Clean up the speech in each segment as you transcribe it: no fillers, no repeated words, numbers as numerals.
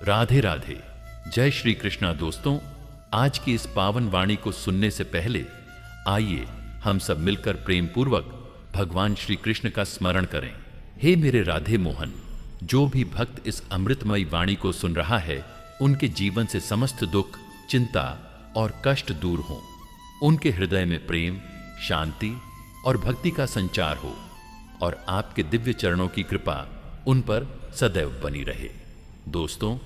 राधे राधे। जय श्री कृष्णा। दोस्तों, आज की इस पावन वाणी को सुनने से पहले आइए हम सब मिलकर प्रेम पूर्वक भगवान श्री कृष्ण का स्मरण करें। हे मेरे राधे मोहन, जो भी भक्त इस अमृतमयी वाणी को सुन रहा है, उनके जीवन से समस्त दुख, चिंता और कष्ट दूर हों। उनके हृदय में प्रेम, शांति और भक्ति का संचार हो और आपके दिव्य चरणों की कृपा उन पर सदैव बनी रहे। दोस्तों,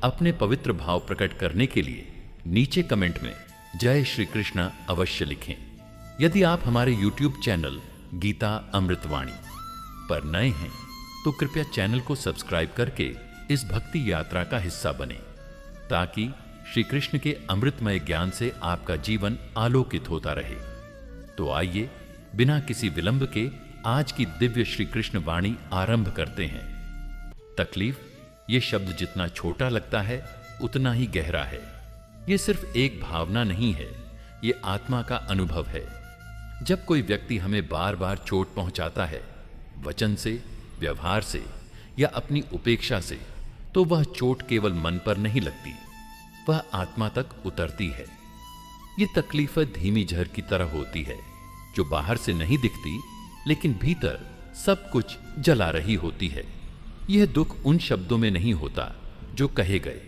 अपने पवित्र भाव प्रकट करने के लिए नीचे कमेंट में जय श्री कृष्ण अवश्य लिखें। यदि आप हमारे YouTube चैनल गीता अमृतवाणी पर नए हैं तो कृपया चैनल को सब्सक्राइब करके इस भक्ति यात्रा का हिस्सा बने, ताकि श्री कृष्ण के अमृतमय ज्ञान से आपका जीवन आलोकित होता रहे। तो आइए बिना किसी विलंब के आज की दिव्य श्री कृष्ण वाणी आरंभ करते हैं। तकलीफ, ये शब्द जितना छोटा लगता है उतना ही गहरा है। ये सिर्फ एक भावना नहीं है, ये आत्मा का अनुभव है। जब कोई व्यक्ति हमें बार बार चोट पहुंचाता है, वचन से, व्यवहार से या अपनी उपेक्षा से, तो वह चोट केवल मन पर नहीं लगती, वह आत्मा तक उतरती है। ये तकलीफ धीमी जहर की तरह होती है, जो बाहर से नहीं दिखती लेकिन भीतर सब कुछ जला रही होती है। यह दुख उन शब्दों में नहीं होता जो कहे गए,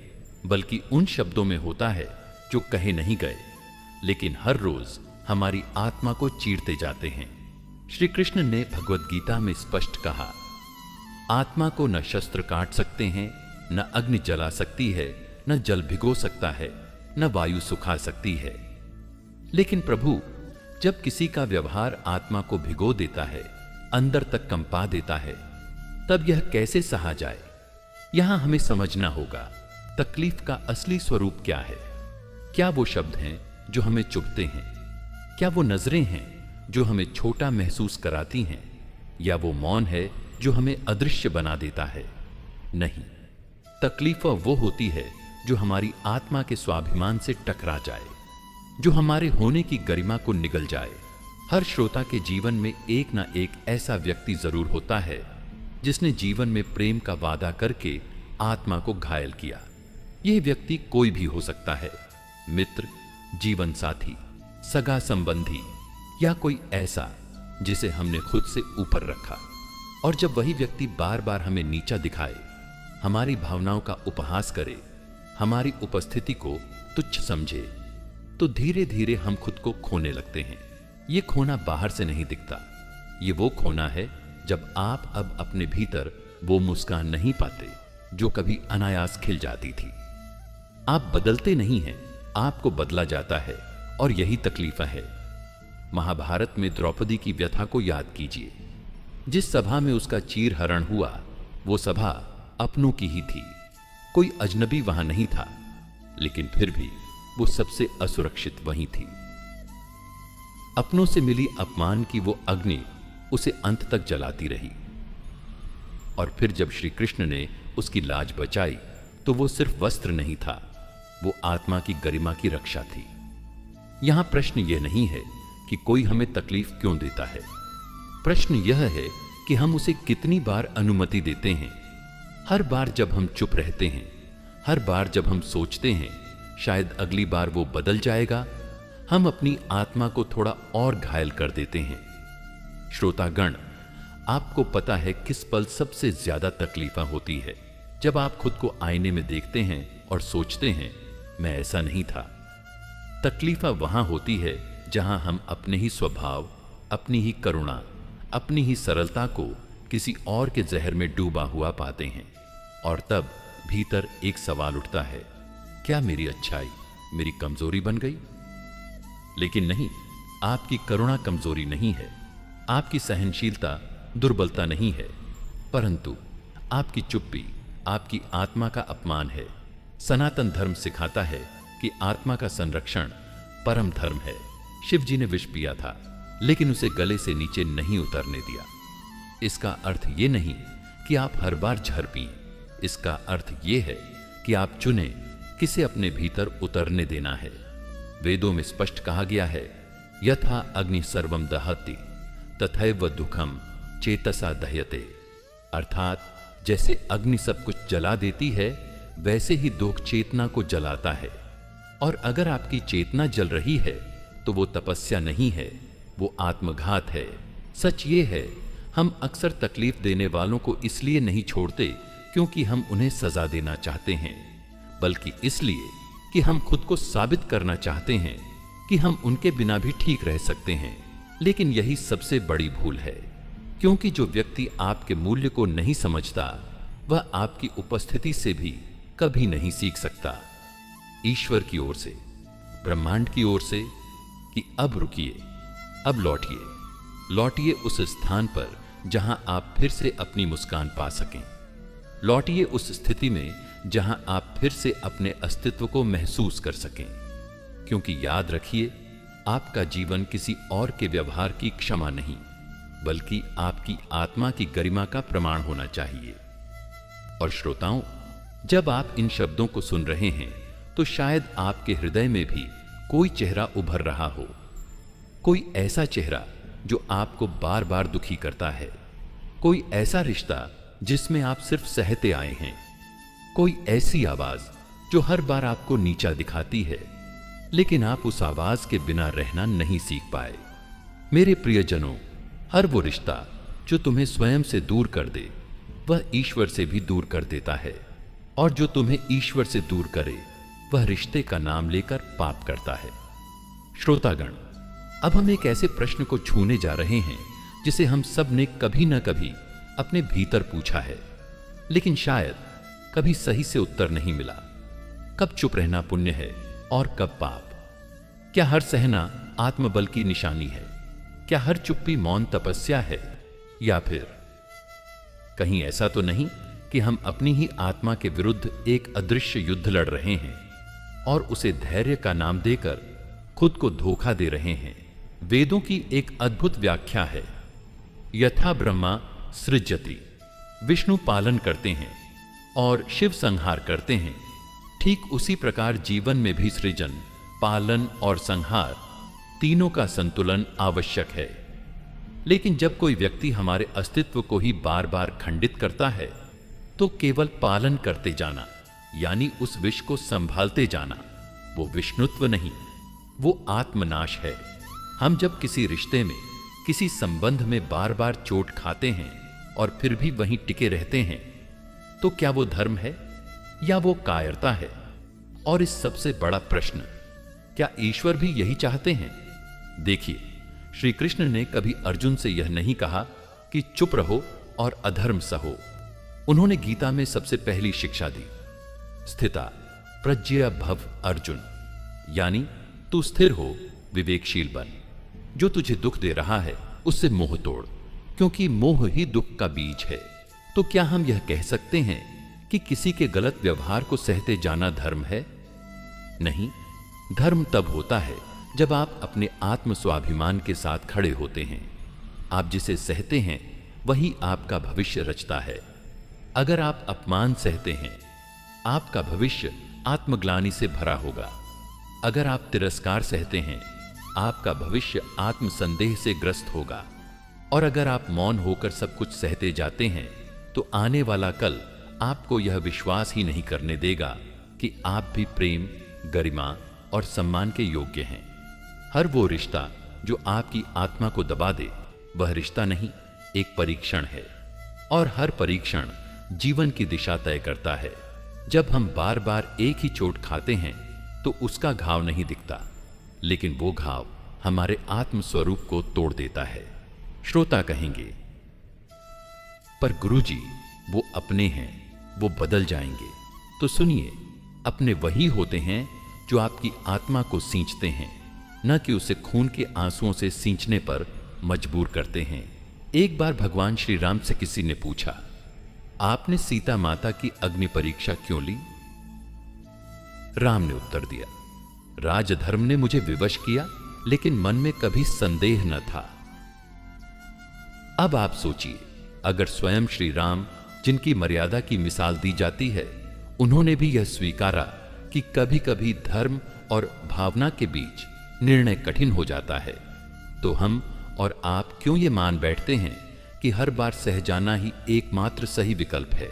बल्कि उन शब्दों में होता है जो कहे नहीं गए, लेकिन हर रोज हमारी आत्मा को चीरते जाते हैं। श्री कृष्ण ने भगवत गीता में स्पष्ट कहा, आत्मा को न शस्त्र काट सकते हैं, न अग्नि जला सकती है, न जल भिगो सकता है, न वायु सुखा सकती है। लेकिन प्रभु, जब किसी का व्यवहार आत्मा को भिगो देता है, अंदर तक कंपा देता है, तब यह कैसे सहा जाए? यहां हमें समझना होगा तकलीफ का असली स्वरूप क्या है। क्या वो शब्द हैं जो हमें चुभते हैं? क्या वो नजरें हैं जो हमें छोटा महसूस कराती हैं? या वो मौन है जो हमें अदृश्य बना देता है? नहीं, तकलीफ वो होती है जो हमारी आत्मा के स्वाभिमान से टकरा जाए, जो हमारे होने की गरिमा को निगल जाए। हर श्रोता के जीवन में एक ना एक ऐसा व्यक्ति जरूर होता है जिसने जीवन में प्रेम का वादा करके आत्मा को घायल किया। यह व्यक्ति कोई भी हो सकता है, मित्र, जीवन साथी, सगा संबंधी या कोई ऐसा जिसे हमने खुद से ऊपर रखा। और जब वही व्यक्ति बार बार हमें नीचा दिखाए, हमारी भावनाओं का उपहास करे, हमारी उपस्थिति को तुच्छ समझे, तो धीरे धीरे हम खुद को खोने लगते हैं। ये खोना बाहर से नहीं दिखता, ये वो खोना है जब आप अब अपने भीतर वो मुस्कान नहीं पाते जो कभी अनायास खिल जाती थी। आप बदलते नहीं हैं, आपको बदला जाता है, और यही तकलीफ है। महाभारत में द्रौपदी की व्यथा को याद कीजिए। जिस सभा में उसका चीर हरण हुआ, वो सभा अपनों की ही थी, कोई अजनबी वहां नहीं था, लेकिन फिर भी वो सबसे असुरक्षित वहीं थी। अपनों से मिली अपमान की वो अग्नि उसे अंत तक जलाती रही। और फिर जब श्री कृष्ण ने उसकी लाज बचाई, तो वो सिर्फ वस्त्र नहीं था, वो आत्मा की गरिमा की रक्षा थी। यहां प्रश्न यह नहीं है कि कोई हमें तकलीफ क्यों देता है, प्रश्न यह है कि हम उसे कितनी बार अनुमति देते हैं। हर बार जब हम चुप रहते हैं, हर बार जब हम सोचते हैं शायद अगली बार वो बदल जाएगा, हम अपनी आत्मा को थोड़ा और घायल कर देते हैं। श्रोतागण, आपको पता है किस पल सबसे ज्यादा तकलीफा होती है? जब आप खुद को आईने में देखते हैं और सोचते हैं, मैं ऐसा नहीं था। तकलीफा वहां होती है जहां हम अपने ही स्वभाव, अपनी ही करुणा, अपनी ही सरलता को किसी और के जहर में डूबा हुआ पाते हैं। और तब भीतर एक सवाल उठता है, क्या मेरी अच्छाई मेरी कमजोरी बन गई? लेकिन नहीं, आपकी करुणा कमजोरी नहीं है, आपकी सहनशीलता दुर्बलता नहीं है, परंतु आपकी चुप्पी आपकी आत्मा का अपमान है। सनातन धर्म सिखाता है कि आत्मा का संरक्षण परम धर्म है। शिव जी ने विष पिया था, लेकिन उसे गले से नीचे नहीं उतरने दिया। इसका अर्थ यह नहीं कि आप हर बार जहर पिएं, इसका अर्थ यह है कि आप चुने किसे अपने भीतर उतरने देना है। वेदों में स्पष्ट कहा गया है, यथा अग्नि सर्वम दहति तथैव दुखम चेतसा दह्यते। अर्थात जैसे अग्नि सब कुछ जला देती है, वैसे ही दुख चेतना को जलाता है। और अगर आपकी चेतना जल रही है तो वो तपस्या नहीं है, वो आत्मघात है। सच ये है, हम अक्सर तकलीफ देने वालों को इसलिए नहीं छोड़ते क्योंकि हम उन्हें सजा देना चाहते हैं, बल्कि इसलिए कि हम खुद को साबित करना चाहते हैं कि हम उनके बिना भी ठीक रह सकते हैं। लेकिन यही सबसे बड़ी भूल है, क्योंकि जो व्यक्ति आपके मूल्य को नहीं समझता वह आपकी उपस्थिति से भी कभी नहीं सीख सकता। ईश्वर की ओर से, ब्रह्मांड की ओर से कि अब रुकिए, अब लौटिए, लौटिए उस स्थान पर जहां आप फिर से अपनी मुस्कान पा सकें। लौटिए उस स्थिति में जहां आप फिर से अपने अस्तित्व को महसूस कर सकें। क्योंकि याद रखिए, आपका जीवन किसी और के व्यवहार की क्षमा नहीं, बल्कि आपकी आत्मा की गरिमा का प्रमाण होना चाहिए। और श्रोताओं, जब आप इन शब्दों को सुन रहे हैं तो शायद आपके हृदय में भी कोई चेहरा उभर रहा हो, कोई ऐसा चेहरा जो आपको बार बार दुखी करता है, कोई ऐसा रिश्ता जिसमें आप सिर्फ सहते आए हैं, कोई ऐसी आवाज जो हर बार आपको नीचा दिखाती है, लेकिन आप उस आवाज के बिना रहना नहीं सीख पाए। मेरे प्रियजनों, हर वो रिश्ता जो तुम्हें स्वयं से दूर कर दे वह ईश्वर से भी दूर कर देता है, और जो तुम्हें ईश्वर से दूर करे वह रिश्ते का नाम लेकर पाप करता है। श्रोतागण, अब हम एक ऐसे प्रश्न को छूने जा रहे हैं जिसे हम सब ने कभी ना कभी अपने भीतर पूछा है, लेकिन शायद कभी सही से उत्तर नहीं मिला। कब चुप रहना पुण्य है और कब पाप? क्या हर सहना आत्मबल की निशानी है? क्या हर चुप्पी मौन तपस्या है? या फिर कहीं ऐसा तो नहीं कि हम अपनी ही आत्मा के विरुद्ध एक अदृश्य युद्ध लड़ रहे हैं और उसे धैर्य का नाम देकर खुद को धोखा दे रहे हैं? वेदों की एक अद्भुत व्याख्या है, यथा ब्रह्मा सृजति। विष्णु पालन करते हैं और शिव संहार करते हैं। ठीक उसी प्रकार जीवन में भी सृजन, पालन और संहार तीनों का संतुलन आवश्यक है। लेकिन जब कोई व्यक्ति हमारे अस्तित्व को ही बार बार खंडित करता है तो केवल पालन करते जाना, यानी उस विष को संभालते जाना, वो विष्णुत्व नहीं, वो आत्मनाश है। हम जब किसी रिश्ते में, किसी संबंध में बार बार चोट खाते हैं और फिर भी वहीं टिके रहते हैं, तो क्या वो धर्म है या वो कायरता है? और इस सबसे बड़ा प्रश्न, क्या ईश्वर भी यही चाहते हैं? देखिए, श्री कृष्ण ने कभी अर्जुन से यह नहीं कहा कि चुप रहो और अधर्म सहो। उन्होंने गीता में सबसे पहली शिक्षा दी, स्थिता प्रज्ञा भव अर्जुन, यानी तू स्थिर हो, विवेकशील बन। जो तुझे दुख दे रहा है उससे मोह तोड़, क्योंकि मोह ही दुख का बीज है। तो क्या हम यह कह सकते हैं कि किसी के गलत व्यवहार को सहते जाना धर्म है? नहीं, धर्म तब होता है जब आप अपने आत्म स्वाभिमान के साथ खड़े होते हैं। आप जिसे सहते हैं वही आपका भविष्य रचता है। अगर आप अपमान सहते हैं, आपका भविष्य आत्मग्लानि से भरा होगा। अगर आप तिरस्कार सहते हैं, आपका भविष्य आत्मसंदेह से ग्रस्त होगा। और अगर आप मौन होकर सब कुछ सहते जाते हैं तो आने वाला कल आपको यह विश्वास ही नहीं करने देगा कि आप भी प्रेम, गरिमा और सम्मान के योग्य हैं। हर वो रिश्ता जो आपकी आत्मा को दबा दे वह रिश्ता नहीं, एक परीक्षण है। और हर परीक्षण जीवन की दिशा तय करता है। जब हम बार बार एक ही चोट खाते हैं तो उसका घाव नहीं दिखता, लेकिन वो घाव हमारे आत्म स्वरूप को तोड़ देता है। श्रोता कहेंगे, पर गुरुजी वो अपने हैं, वो बदल जाएंगे। तो सुनिए, अपने वही होते हैं जो आपकी आत्मा को सींचते हैं, न कि उसे खून के आंसुओं से सींचने पर मजबूर करते हैं। एक बार भगवान श्री राम से किसी ने पूछा, आपने सीता माता की अग्नि परीक्षा क्यों ली? राम ने उत्तर दिया, राजधर्म ने मुझे विवश किया, लेकिन मन में कभी संदेह न था। अब आप सोचिए, अगर स्वयं श्री राम, जिनकी मर्यादा की मिसाल दी जाती है, उन्होंने भी यह स्वीकारा कि कभी कभी धर्म और भावना के बीच निर्णय कठिन हो जाता है, तो हम और आप क्यों ये मान बैठते हैं कि हर बार सह जाना ही एकमात्र सही विकल्प है?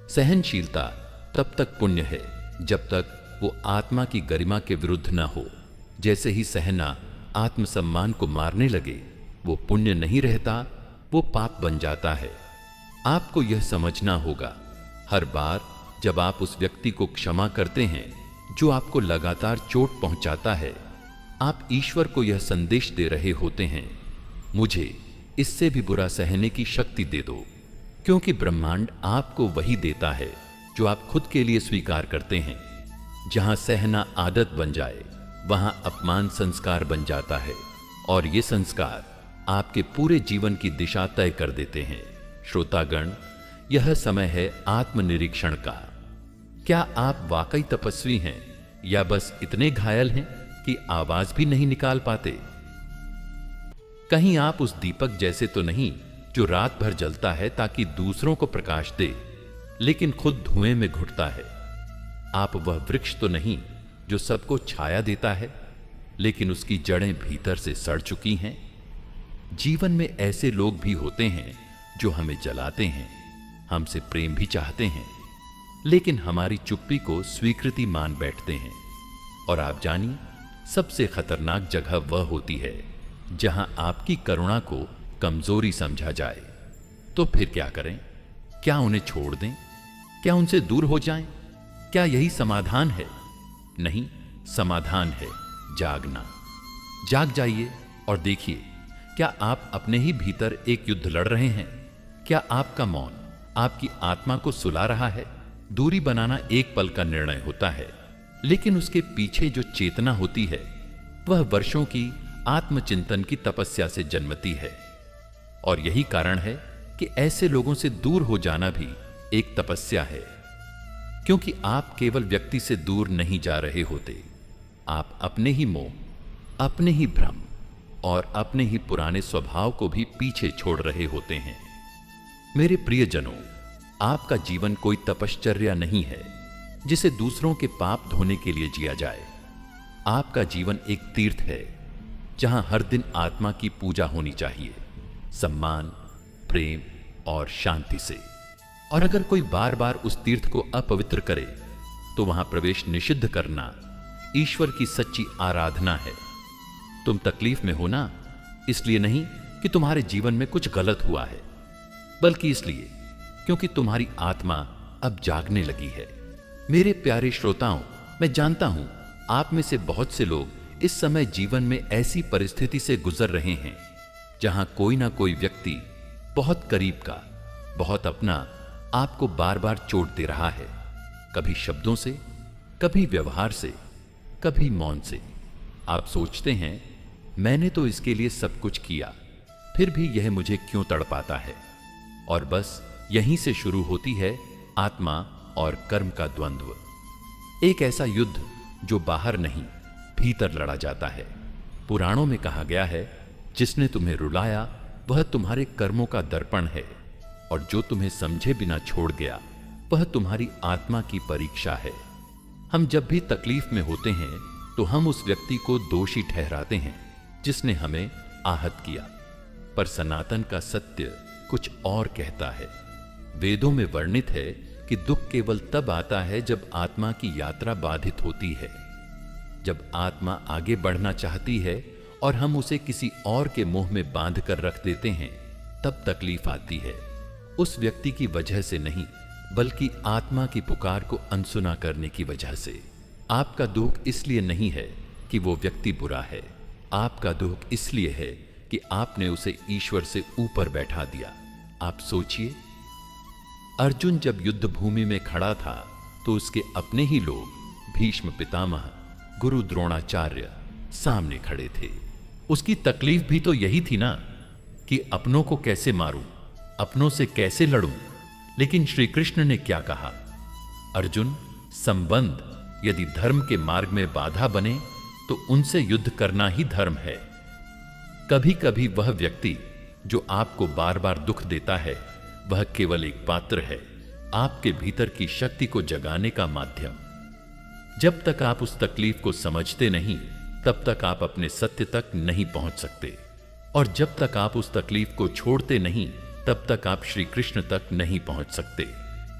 सहनशीलता तब तक पुण्य है जब तक वो आत्मा की गरिमा के विरुद्ध न हो। जैसे ही सहना आत्मसम्मान को मारने लगे, वो पुण्य नहीं रहता, वो पाप बन जाता है। आपको यह समझना होगा, हर बार जब आप उस व्यक्ति को क्षमा करते हैं जो आपको लगातार चोट पहुंचाता है, आप ईश्वर को यह संदेश दे रहे होते हैं, मुझे इससे भी बुरा सहने की शक्ति दे दो, क्योंकि ब्रह्मांड आपको वही देता है जो आप खुद के लिए स्वीकार करते हैं। जहां सहना आदत बन जाए, वहां अपमान संस्कार बन जाता है, और ये संस्कार आपके पूरे जीवन की दिशा तय कर देते हैं। श्रोतागण, यह समय है आत्मनिरीक्षण का। क्या आप वाकई तपस्वी हैं या बस इतने घायल हैं कि आवाज भी नहीं निकाल पाते? कहीं आप उस दीपक जैसे तो नहीं जो रात भर जलता है ताकि दूसरों को प्रकाश दे, लेकिन खुद धुएं में घुटता है। आप वह वृक्ष तो नहीं जो सबको छाया देता है, लेकिन उसकी जड़ें भीतर से सड़ चुकी हैं। जीवन में ऐसे लोग भी होते हैं जो हमें जलाते हैं, हमसे प्रेम भी चाहते हैं, लेकिन हमारी चुप्पी को स्वीकृति मान बैठते हैं। और आप जानिए, सबसे खतरनाक जगह वह होती है जहां आपकी करुणा को कमजोरी समझा जाए। तो फिर क्या करें? क्या उन्हें छोड़ दें? क्या उनसे दूर हो जाएं? क्या यही समाधान है? नहीं, समाधान है जागना। जाग जाइए और देखिए, क्या आप अपने ही भीतर एक युद्ध लड़ रहे हैं? क्या आपका मौन आपकी आत्मा को सुला रहा है? दूरी बनाना एक पल का निर्णय होता है, लेकिन उसके पीछे जो चेतना होती है वह वर्षों की आत्मचिंतन की तपस्या से जन्मती है। और यही कारण है कि ऐसे लोगों से दूर हो जाना भी एक तपस्या है, क्योंकि आप केवल व्यक्ति से दूर नहीं जा रहे होते, आप अपने ही मोह, अपने ही भ्रम और अपने ही पुराने स्वभाव को भी पीछे छोड़ रहे होते हैं। मेरे प्रियजनों, आपका जीवन कोई तपश्चर्या नहीं है जिसे दूसरों के पाप धोने के लिए जिया जाए। आपका जीवन एक तीर्थ है जहां हर दिन आत्मा की पूजा होनी चाहिए, सम्मान, प्रेम और शांति से। और अगर कोई बार बार उस तीर्थ को अपवित्र करे तो वहां प्रवेश निषिद्ध करना ईश्वर की सच्ची आराधना है। तुम तकलीफ में हो ना, इसलिए नहीं कि तुम्हारे जीवन में कुछ गलत हुआ है, बल्कि इसलिए क्योंकि तुम्हारी आत्मा अब जागने लगी है। मेरे प्यारे श्रोताओं, मैं जानता हूं आप में से बहुत से लोग इस समय जीवन में ऐसी परिस्थिति से गुजर रहे हैं जहां कोई ना कोई व्यक्ति बहुत करीब का, बहुत अपना, आपको बार बार चोट दे रहा है, कभी शब्दों से, कभी व्यवहार से, कभी मौन से। आप सोचते हैं, मैंने तो इसके लिए सब कुछ किया, फिर भी यह मुझे क्यों तड़पाता है? और बस यहीं से शुरू होती है आत्मा और कर्म का द्वंद्व, एक ऐसा युद्ध जो बाहर नहीं, भीतर लड़ा जाता है। पुराणों में कहा गया है, जिसने तुम्हें रुलाया वह तुम्हारे कर्मों का दर्पण है, और जो तुम्हें समझे बिना छोड़ गया वह तुम्हारी आत्मा की परीक्षा है। हम जब भी तकलीफ में होते हैं तो हम उस व्यक्ति को दोषी ठहराते हैं जिसने हमें आहत किया, पर सनातन का सत्य कुछ और कहता है। वेदों में वर्णित है कि दुख केवल तब आता है जब आत्मा की यात्रा बाधित होती है। जब आत्मा आगे बढ़ना चाहती है और हम उसे किसी और के मोह में बांध कर रख देते हैं, तब तकलीफ आती है। उस व्यक्ति की वजह से नहीं, बल्कि आत्मा की पुकार को अनसुना करने की वजह से। आपका दुख इसलिए नहीं है कि वो व्यक्ति बुरा है, आपका दुख इसलिए है कि आपने उसे ईश्वर से ऊपर बैठा दिया। आप सोचिए, अर्जुन जब युद्ध भूमि में खड़ा था तो उसके अपने ही लोग भीष्म पितामह, गुरु द्रोणाचार्य सामने खड़े थे। उसकी तकलीफ भी तो यही थी ना कि अपनों को कैसे मारूं, अपनों से कैसे लड़ूं। लेकिन श्री कृष्ण ने क्या कहा? अर्जुन, संबंध यदि धर्म के मार्ग में बाधा बने तो उनसे युद्ध करना ही धर्म है। कभी कभी वह व्यक्ति जो आपको बार बार दुख देता है वह केवल एक पात्र है, आपके भीतर की शक्ति को जगाने का माध्यम। जब तक आप उस तकलीफ को समझते नहीं, तब तक आप अपने सत्य तक नहीं पहुंच सकते, और जब तक आप उस तकलीफ को छोड़ते नहीं, तब तक आप श्री कृष्ण तक नहीं पहुंच सकते।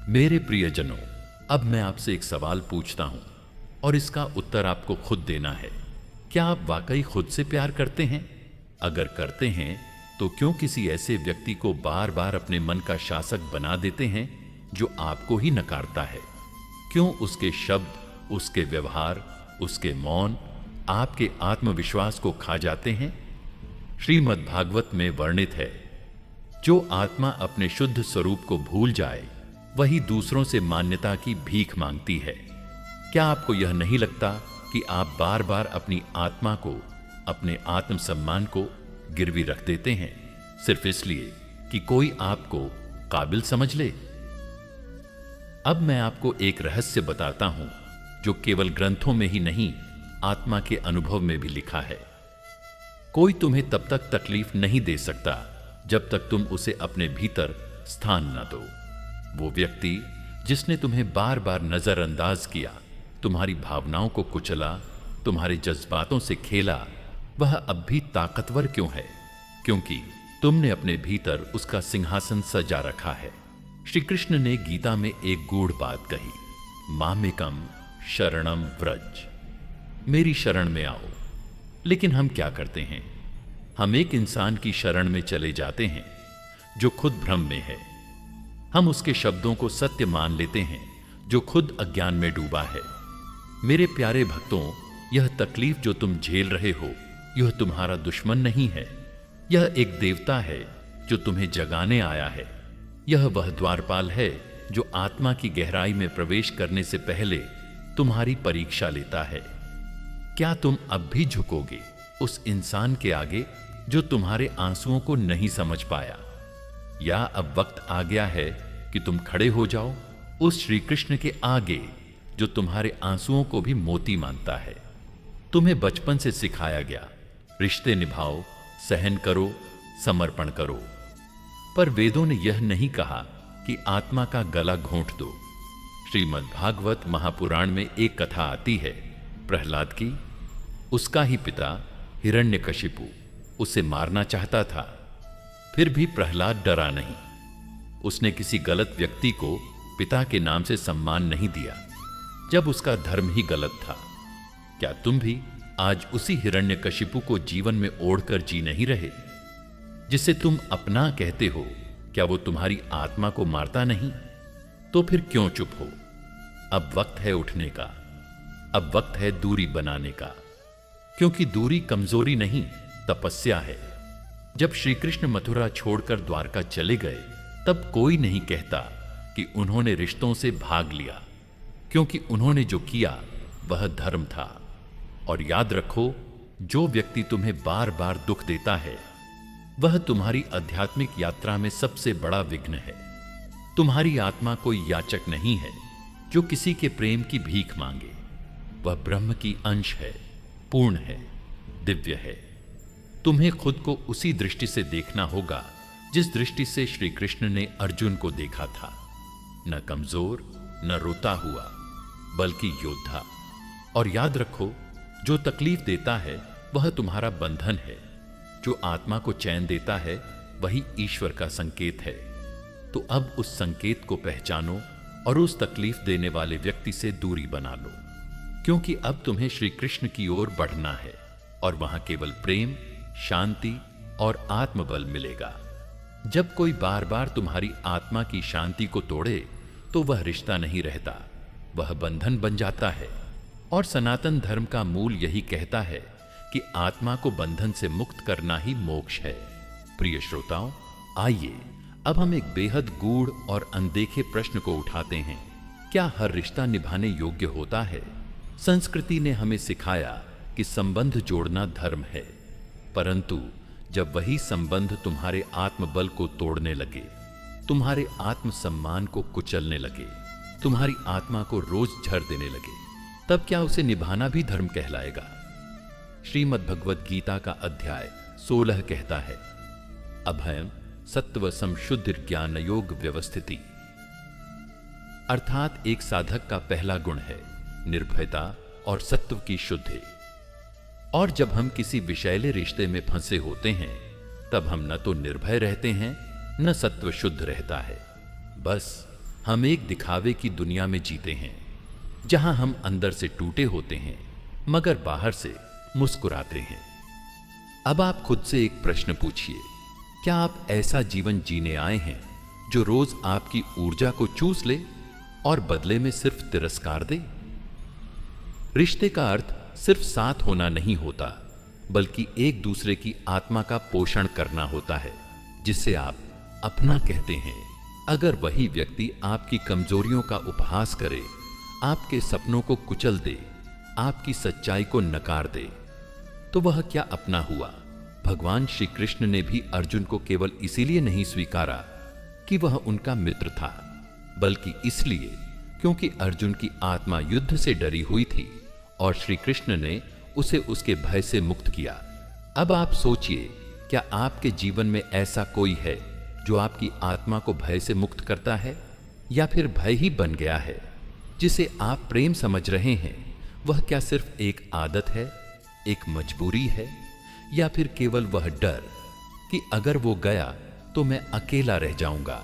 मेरे प्रियजनों, अब मैं आपसे एक सवाल पूछता हूं और इसका उत्तर आपको खुद देना है। क्या आप वाकई खुद से प्यार करते हैं? अगर करते हैं तो क्यों किसी ऐसे व्यक्ति को बार बार अपने मन का शासक बना देते हैं जो आपको ही नकारता है? क्यों उसके शब्द, उसके व्यवहार, उसके मौन आपके आत्मविश्वास को खा जाते हैं? श्रीमद् भागवत में वर्णित है, जो आत्मा अपने शुद्ध स्वरूप को भूल जाए वही दूसरों से मान्यता की भीख मांगती है। क्या आपको यह नहीं लगता कि आप बार बार अपनी आत्मा को, अपने आत्मसम्मान को गिरवी रख देते हैं सिर्फ इसलिए कि कोई आपको काबिल समझ ले? अब मैं आपको एक रहस्य बताता हूं जो केवल ग्रंथों में ही नहीं, आत्मा के अनुभव में भी लिखा है। कोई तुम्हें तब तक तकलीफ नहीं दे सकता जब तक तुम उसे अपने भीतर स्थान न दो। वो व्यक्ति जिसने तुम्हें बार बार नजरअंदाज किया, तुम्हारी भावनाओं को कुचला, तुम्हारे जज्बातों से खेला, वह अब भी ताकतवर क्यों है? क्योंकि तुमने अपने भीतर उसका सिंहासन सजा रखा है। श्री कृष्ण ने गीता में एक गूढ़ बात कही, मामेकम शरणम व्रज, मेरी शरण में आओ। लेकिन हम क्या करते हैं? हम एक इंसान की शरण में चले जाते हैं जो खुद भ्रम में है। हम उसके शब्दों को सत्य मान लेते हैं जो खुद अज्ञान में डूबा है। मेरे प्यारे भक्तों, यह तकलीफ जो तुम झेल रहे हो, यह तुम्हारा दुश्मन नहीं है। यह एक देवता है जो तुम्हें जगाने आया है। यह वह द्वारपाल है जो आत्मा की गहराई में प्रवेश करने से पहले तुम्हारी परीक्षा लेता है। क्या तुम अब भी झुकोगे उस इंसान के आगे जो तुम्हारे आंसुओं को नहीं समझ पाया? या अब वक्त आ गया है कि तुम खड़े हो जाओ उस श्री कृष्ण के आगे जो तुम्हारे आंसुओं को भी मोती मानता है? तुम्हें बचपन से सिखाया गया, रिश्ते निभाओ, सहन करो, समर्पण करो। पर वेदों ने यह नहीं कहा कि आत्मा का गला घोंट दो। श्रीमद् भागवत महापुराण में एक कथा आती है प्रहलाद की। उसका ही पिता हिरण्यकशिपु उसे मारना चाहता था, फिर भी प्रहलाद डरा नहीं। उसने किसी गलत व्यक्ति को पिता के नाम से सम्मान नहीं दिया जब उसका धर्म ही गलत था। क्या तुम भी आज उसी हिरण्यकशिपु को जीवन में ओढ़कर जी नहीं रहे? जिसे तुम अपना कहते हो, क्या वो तुम्हारी आत्मा को मारता नहीं? तो फिर क्यों चुप हो? अब वक्त है उठने का, अब वक्त है दूरी बनाने का, क्योंकि दूरी कमजोरी नहीं, तपस्या है। जब श्री कृष्ण मथुरा छोड़कर द्वारका चले गए, तब कोई नहीं कहता कि उन्होंने रिश्तों से भाग लिया, क्योंकि उन्होंने जो किया वह धर्म था। और याद रखो, जो व्यक्ति तुम्हें बार बार दुख देता है वह तुम्हारी आध्यात्मिक यात्रा में सबसे बड़ा विघ्न है। तुम्हारी आत्मा कोई याचक नहीं है जो किसी के प्रेम की भीख मांगे। वह ब्रह्म की अंश है, पूर्ण है, दिव्य है। तुम्हें खुद को उसी दृष्टि से देखना होगा जिस दृष्टि से श्री कृष्ण ने अर्जुन को देखा था, न कमजोर न रोता हुआ, बल्कि योद्धा। और याद रखो, जो तकलीफ देता है वह तुम्हारा बंधन है, जो आत्मा को चैन देता है वही ईश्वर का संकेत है। तो अब उस संकेत को पहचानो और उस तकलीफ देने वाले व्यक्ति से दूरी बना लो, क्योंकि अब तुम्हें श्री कृष्ण की ओर बढ़ना है और वहां केवल प्रेम, शांति और आत्मबल मिलेगा। जब कोई बार बार तुम्हारी आत्मा की शांति को तोड़े तो वह रिश्ता नहीं रहता, वह बंधन बन जाता है। और सनातन धर्म का मूल यही कहता है कि आत्मा को बंधन से मुक्त करना ही मोक्ष है। प्रिय श्रोताओं, आइए अब हम एक बेहद गूढ़ और अनदेखे प्रश्न को उठाते हैं। क्या हर रिश्ता निभाने योग्य होता है? संस्कृति ने हमें सिखाया कि संबंध जोड़ना धर्म है, परंतु जब वही संबंध तुम्हारे आत्मबल को तोड़ने लगे, तुम्हारे आत्मसम्मान को कुचलने लगे, तुम्हारी आत्मा को रोज झर देने लगे, तब क्या उसे निभाना भी धर्म कहलाएगा? श्रीमद् भगवद गीता का अध्याय 16 कहता है, अभयम सत्व संशुद्धि ज्ञान योग व्यवस्थिति। अर्थात एक साधक का पहला गुण है निर्भयता और सत्व की शुद्धि। और जब हम किसी विषैले रिश्ते में फंसे होते हैं, तब हम न तो निर्भय रहते हैं न सत्व शुद्ध रहता है। बस हम एक दिखावे की दुनिया में जीते हैं, जहां हम अंदर से टूटे होते हैं मगर बाहर से मुस्कुराते हैं। अब आप खुद से एक प्रश्न पूछिए, क्या आप ऐसा जीवन जीने आए हैं जो रोज आपकी ऊर्जा को चूस ले और बदले में सिर्फ तिरस्कार दे? रिश्ते का अर्थ सिर्फ साथ होना नहीं होता, बल्कि एक दूसरे की आत्मा का पोषण करना होता है, जिसे आप अपना कहते हैं। अगर वही व्यक्ति आपकी कमजोरियों का उपहास करे, आपके सपनों को कुचल दे, आपकी सच्चाई को नकार दे, तो वह क्या अपना हुआ? भगवान श्री कृष्ण ने भी अर्जुन को केवल इसीलिए नहीं स्वीकारा कि वह उनका मित्र था, बल्कि इसलिए क्योंकि अर्जुन की आत्मा युद्ध से डरी हुई थी और श्री कृष्ण ने उसे उसके भय से मुक्त किया। अब आप सोचिए, क्या आपके जीवन में ऐसा कोई है जो आपकी आत्मा को भय से मुक्त करता है, या फिर भय ही बन गया है जिसे आप प्रेम समझ रहे हैं? वह क्या सिर्फ एक आदत है, एक मजबूरी है, या फिर केवल वह डर कि अगर वो गया तो मैं अकेला रह जाऊंगा?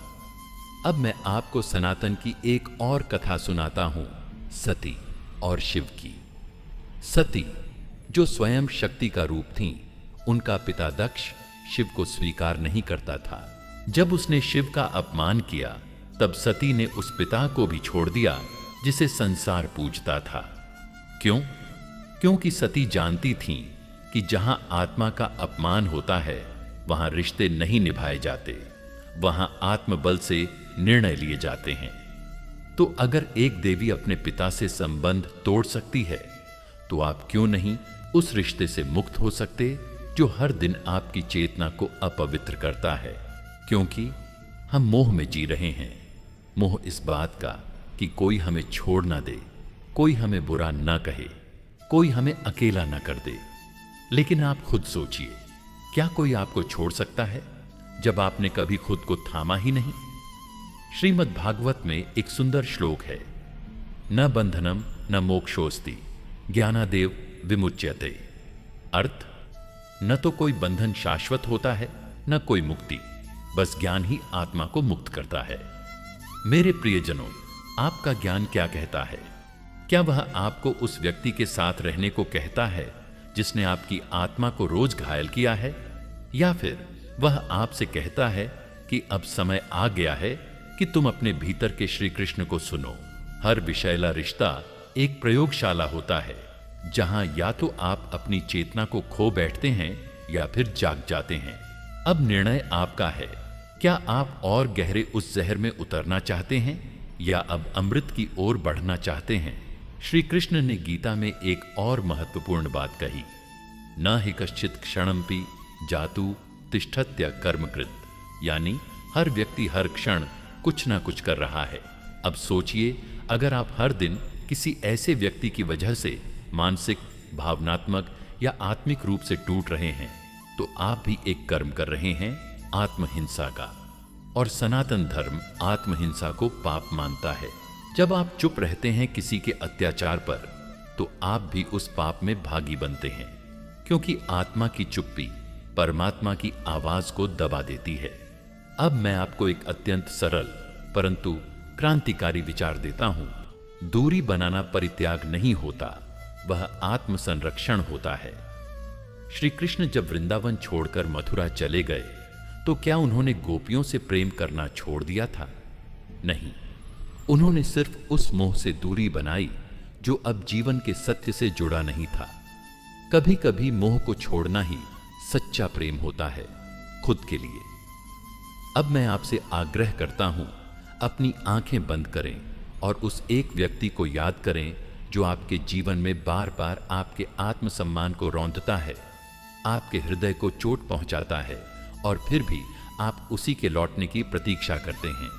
अब मैं आपको सनातन की एक और कथा सुनाता हूं, सती और शिव की। सती, जो स्वयं शक्ति का रूप थीं, उनका पिता दक्ष शिव को स्वीकार नहीं करता था। जब उसने शिव का अपमान किया, तब सती ने उस पिता को भी छोड़ दिया जिसे संसार पूजता था। क्यों? क्योंकि सती जानती थीं कि जहां आत्मा का अपमान होता है, वहां रिश्ते नहीं निभाए जाते, वहां आत्मबल से निर्णय लिए जाते हैं। तो अगर एक देवी अपने पिता से संबंध तोड़ सकती है, तो आप क्यों नहीं उस रिश्ते से मुक्त हो सकते जो हर दिन आपकी चेतना को अपवित्र करता है? क्योंकि हम मोह में जी रहे हैं। मोह इस बात का कि कोई हमें छोड़ ना दे, कोई हमें बुरा ना कहे, कोई हमें अकेला ना कर दे। लेकिन आप खुद सोचिए, क्या कोई आपको छोड़ सकता है जब आपने कभी खुद को थामा ही नहीं? श्रीमद् भागवत में एक सुंदर श्लोक है, न बंधनम न मोक्षोस्ति ज्ञानादेव विमुच्यते। अर्थ, न तो कोई बंधन शाश्वत होता है, न कोई मुक्ति, बस ज्ञान ही आत्मा को मुक्त करता है। मेरे प्रियजनों, आपका ज्ञान क्या कहता है? क्या वह आपको उस व्यक्ति के साथ रहने को कहता है जिसने आपकी आत्मा को रोज घायल किया है, या फिर वह आपसे कहता है कि अब समय आ गया है कि तुम अपने भीतर के श्री कृष्ण को सुनो? हर विषैला रिश्ता एक प्रयोगशाला होता है, जहां या तो आप अपनी चेतना को खो बैठते हैं या फिर जाग जाते हैं। अब निर्णय आपका है। क्या आप और गहरे उस जहर में उतरना चाहते हैं या अब अमृत की ओर बढ़ना चाहते हैं? श्री कृष्ण ने गीता में एक और महत्वपूर्ण बात कही, न हि कश्चित क्षणमपि जातु तिष्ठत्य कर्मकृत, यानी हर व्यक्ति हर क्षण कुछ ना कुछ कर रहा है। अब सोचिए, अगर आप हर दिन किसी ऐसे व्यक्ति की वजह से मानसिक, भावनात्मक या आत्मिक रूप से टूट रहे हैं, तो आप भी एक कर्म कर रहे हैं, आत्महिंसा का। और सनातन धर्म आत्महिंसा को पाप मानता है। जब आप चुप रहते हैं किसी के अत्याचार पर, तो आप भी उस पाप में भागी बनते हैं, क्योंकि आत्मा की चुप्पी परमात्मा की आवाज को दबा देती है। अब मैं आपको एक अत्यंत सरल परंतु क्रांतिकारी विचार देता हूं। दूरी बनाना परित्याग नहीं होता, वह आत्म संरक्षण होता है। श्री कृष्ण जब वृंदावन छोड़कर मथुरा चले गए, तो क्या उन्होंने गोपियों से प्रेम करना छोड़ दिया था? नहीं, उन्होंने सिर्फ उस मोह से दूरी बनाई जो अब जीवन के सत्य से जुड़ा नहीं था। कभी कभी मोह को छोड़ना ही सच्चा प्रेम होता है, खुद के लिए। अब मैं आपसे आग्रह करता हूं, अपनी आंखें बंद करें और उस एक व्यक्ति को याद करें जो आपके जीवन में बार बार आपके आत्मसम्मान को रौंदता है, आपके हृदय को चोट पहुंचाता है, और फिर भी आप उसी के लौटने की प्रतीक्षा करते हैं।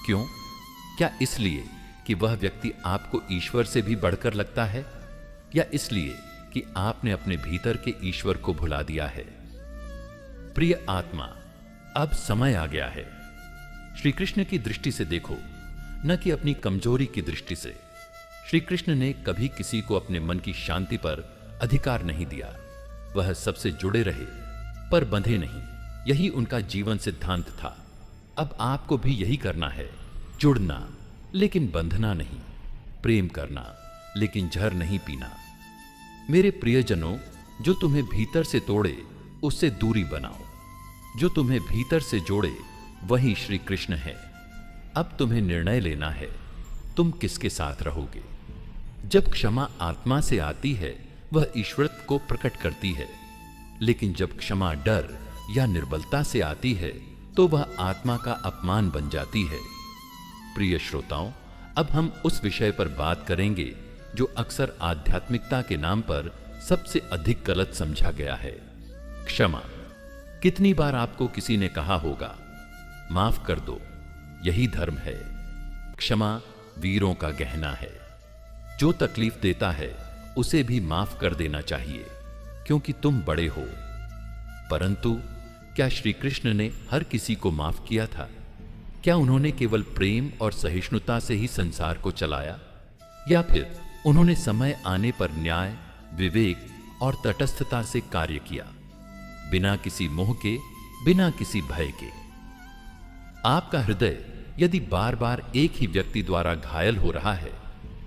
क्यों? क्या इसलिए कि वह व्यक्ति आपको ईश्वर से भी बढ़कर लगता है, या इसलिए कि आपने अपने भीतर के ईश्वर को भुला दिया है? प्रिय आत्मा, अब समय आ गया है। श्री कृष्ण की दृष्टि से देखो, न कि अपनी कमजोरी की दृष्टि से। श्री कृष्ण ने कभी किसी को अपने मन की शांति पर अधिकार नहीं दिया। वह सबसे जुड़े रहे पर बंधे नहीं, यही उनका जीवन सिद्धांत था। अब आपको भी यही करना है। जुड़ना लेकिन बंधना नहीं, प्रेम करना लेकिन जहर नहीं पीना। मेरे प्रियजनों, जो तुम्हें भीतर से तोड़े उससे दूरी बनाओ, जो तुम्हें भीतर से जोड़े वही श्री कृष्ण है। अब तुम्हें निर्णय लेना है, तुम किसके साथ रहोगे। जब क्षमा आत्मा से आती है वह ईश्वरत्व को प्रकट करती है, लेकिन जब क्षमा डर या निर्बलता से आती है तो वह आत्मा का अपमान बन जाती है। प्रिय श्रोताओं, अब हम उस विषय पर बात करेंगे जो अक्सर आध्यात्मिकता के नाम पर सबसे अधिक गलत समझा गया है, क्षमा। कितनी बार आपको किसी ने कहा होगा, माफ कर दो, यही धर्म है। क्षमा वीरों का गहना है। जो तकलीफ देता है उसे भी माफ कर देना चाहिए, क्योंकि तुम बड़े हो। परंतु क्या श्री कृष्ण ने हर किसी को माफ किया था? क्या उन्होंने केवल प्रेम और सहिष्णुता से ही संसार को चलाया, या फिर उन्होंने समय आने पर न्याय, विवेक और तटस्थता से कार्य किया, बिना किसी मोह के, बिना किसी भय के? आपका हृदय यदि बार बार एक ही व्यक्ति द्वारा घायल हो रहा है,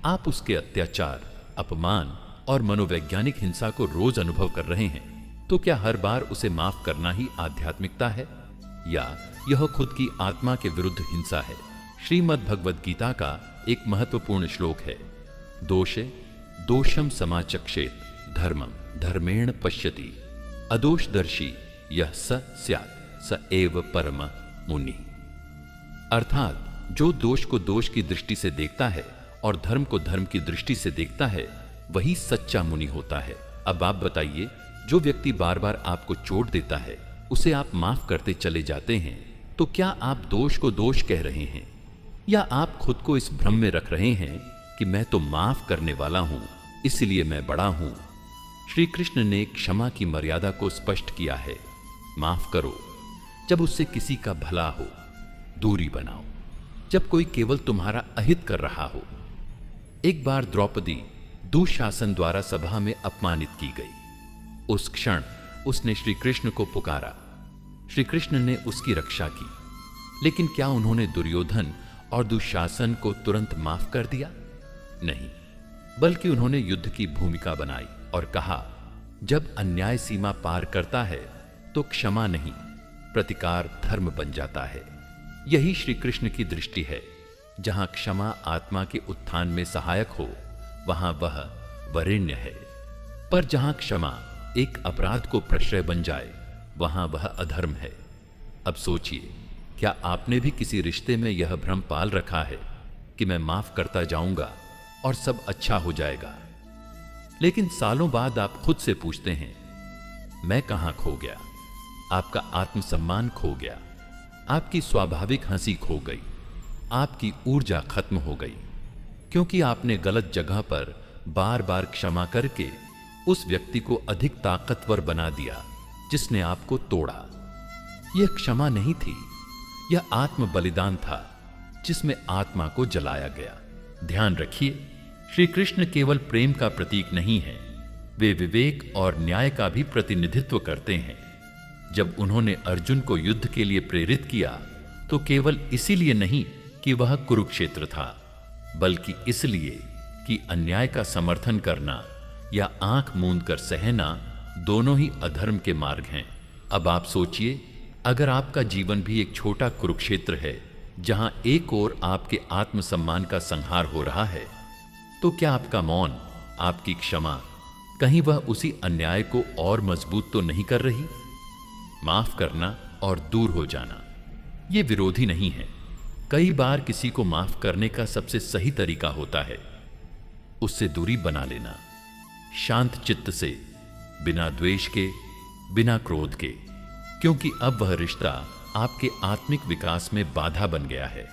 आप उसके अत्याचार, अपमान और मनोवैज्ञानिक हिंसा को रोज अनुभव कर रहे हैं, तो क्या हर बार उसे माफ करना ही आध्यात्मिकता है, या यह खुद की आत्मा के विरुद्ध हिंसा है? श्रीमद् भगवद गीता का एक महत्वपूर्ण श्लोक है, दोषे दोषम समाचक्षेत धर्मम धर्मेण पश्यति अदोषदर्शी यह स स्यात् स एव परम मुनि। अर्थात जो दोष को दोष की दृष्टि से देखता है और धर्म को धर्म की दृष्टि से देखता है, वही सच्चा मुनि होता है। अब आप बताइए, जो व्यक्ति बार बार आपको चोट देता है उसे आप माफ करते चले जाते हैं, तो क्या आप दोष को दोष कह रहे हैं, या आप खुद को इस भ्रम में रख रहे हैं कि मैं तो माफ करने वाला हूं, इसलिए मैं बड़ा हूं? श्री कृष्ण ने क्षमा की मर्यादा को स्पष्ट किया है। माफ करो जब उससे किसी का भला हो, दूरी बनाओ जब कोई केवल तुम्हारा अहित कर रहा हो। एक बार द्रौपदी दुशासन द्वारा सभा में अपमानित की गई। उस क्षण उसने श्री कृष्ण को पुकारा। श्री कृष्ण ने उसकी रक्षा की, लेकिन क्या उन्होंने दुर्योधन और दुशासन को तुरंत माफ कर दिया? नहीं, बल्कि उन्होंने युद्ध की भूमिका बनाई और कहा, जब अन्याय सीमा पार करता है तो क्षमा नहीं, प्रतिकार धर्म बन जाता है। यही श्री कृष्ण की दृष्टि है। जहां क्षमा आत्मा के उत्थान में सहायक हो, वहां वह वरेण्य है, पर जहां क्षमा एक अपराध को प्रश्रय बन जाए, वहां वह अधर्म है। अब सोचिए, क्या आपने भी किसी रिश्ते में यह भ्रम पाल रखा है कि मैं माफ करता जाऊंगा और सब अच्छा हो जाएगा? लेकिन सालों बाद आप खुद से पूछते हैं, मैं कहां खो गया? आपका आत्मसम्मान खो गया, आपकी स्वाभाविक हंसी खो गई, आपकी ऊर्जा खत्म हो गई, क्योंकि आपने गलत जगह पर बार बार क्षमा करके उस व्यक्ति को अधिक ताकतवर बना दिया जिसने आपको तोड़ा। यह क्षमा नहीं थी, यह आत्म बलिदान था जिसमें आत्मा को जलाया गया। ध्यान रखिए, श्री कृष्ण केवल प्रेम का प्रतीक नहीं है, वे विवेक और न्याय का भी प्रतिनिधित्व करते हैं। जब उन्होंने अर्जुन को युद्ध के लिए प्रेरित किया तो केवल इसीलिए नहीं कि वह कुरुक्षेत्र था, बल्कि इसलिए कि अन्याय का समर्थन करना या आंख मूंद कर सहना दोनों ही अधर्म के मार्ग हैं। अब आप सोचिए, अगर आपका जीवन भी एक छोटा कुरुक्षेत्र है जहां एक ओर आपके आत्मसम्मान का संहार हो रहा है, तो क्या आपका मौन, आपकी क्षमा, कहीं वह उसी अन्याय को और मजबूत तो नहीं कर रही? माफ करना और दूर हो जाना ये विरोधी नहीं है। कई बार किसी को माफ करने का सबसे सही तरीका होता है उससे दूरी बना लेना, शांत चित्त से, बिना द्वेष के, बिना क्रोध के, क्योंकि अब वह रिश्ता आपके आत्मिक विकास में बाधा बन गया है।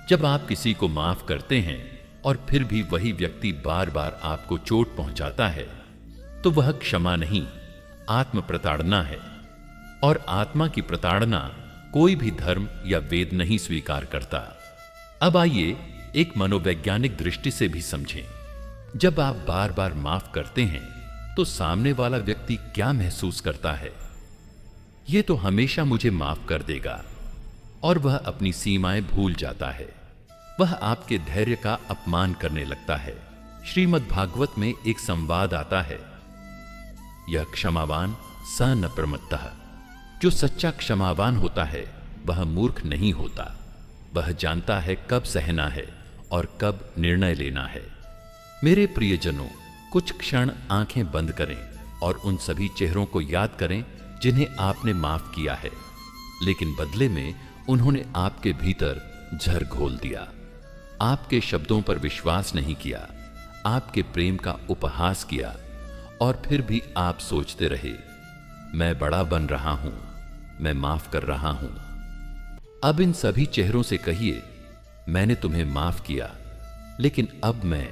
जब आप किसी को माफ करते हैं और फिर भी वही व्यक्ति बार बार आपको चोट पहुंचाता है, तो वह क्षमा नहीं, आत्म प्रताड़ना है। और आत्मा की प्रताड़ना कोई भी धर्म या वेद नहीं स्वीकार करता। अब आइए एक मनोवैज्ञानिक दृष्टि से भी समझें। जब आप बार बार माफ करते हैं तो सामने वाला व्यक्ति क्या महसूस करता है? ये तो हमेशा मुझे माफ कर देगा, और वह अपनी सीमाएं भूल जाता है। वह आपके धैर्य का अपमान करने लगता है। श्रीमद् भागवत में एक संवाद आता है, यह क्षमावान स न प्रमत्तः। जो सच्चा क्षमावान होता है वह मूर्ख नहीं होता। वह जानता है कब सहना है और कब निर्णय लेना है। मेरे प्रियजनों, कुछ क्षण आंखें बंद करें और उन सभी चेहरों को याद करें जिन्हें आपने माफ किया है, लेकिन बदले में उन्होंने आपके भीतर जहर घोल दिया। आपके शब्दों पर विश्वास नहीं किया, आपके प्रेम का उपहास किया, और फिर भी आप सोचते रहे, मैं बड़ा बन रहा हूं, मैं माफ कर रहा हूं। अब इन सभी चेहरों से कहिए, मैंने तुम्हें माफ किया, लेकिन अब मैं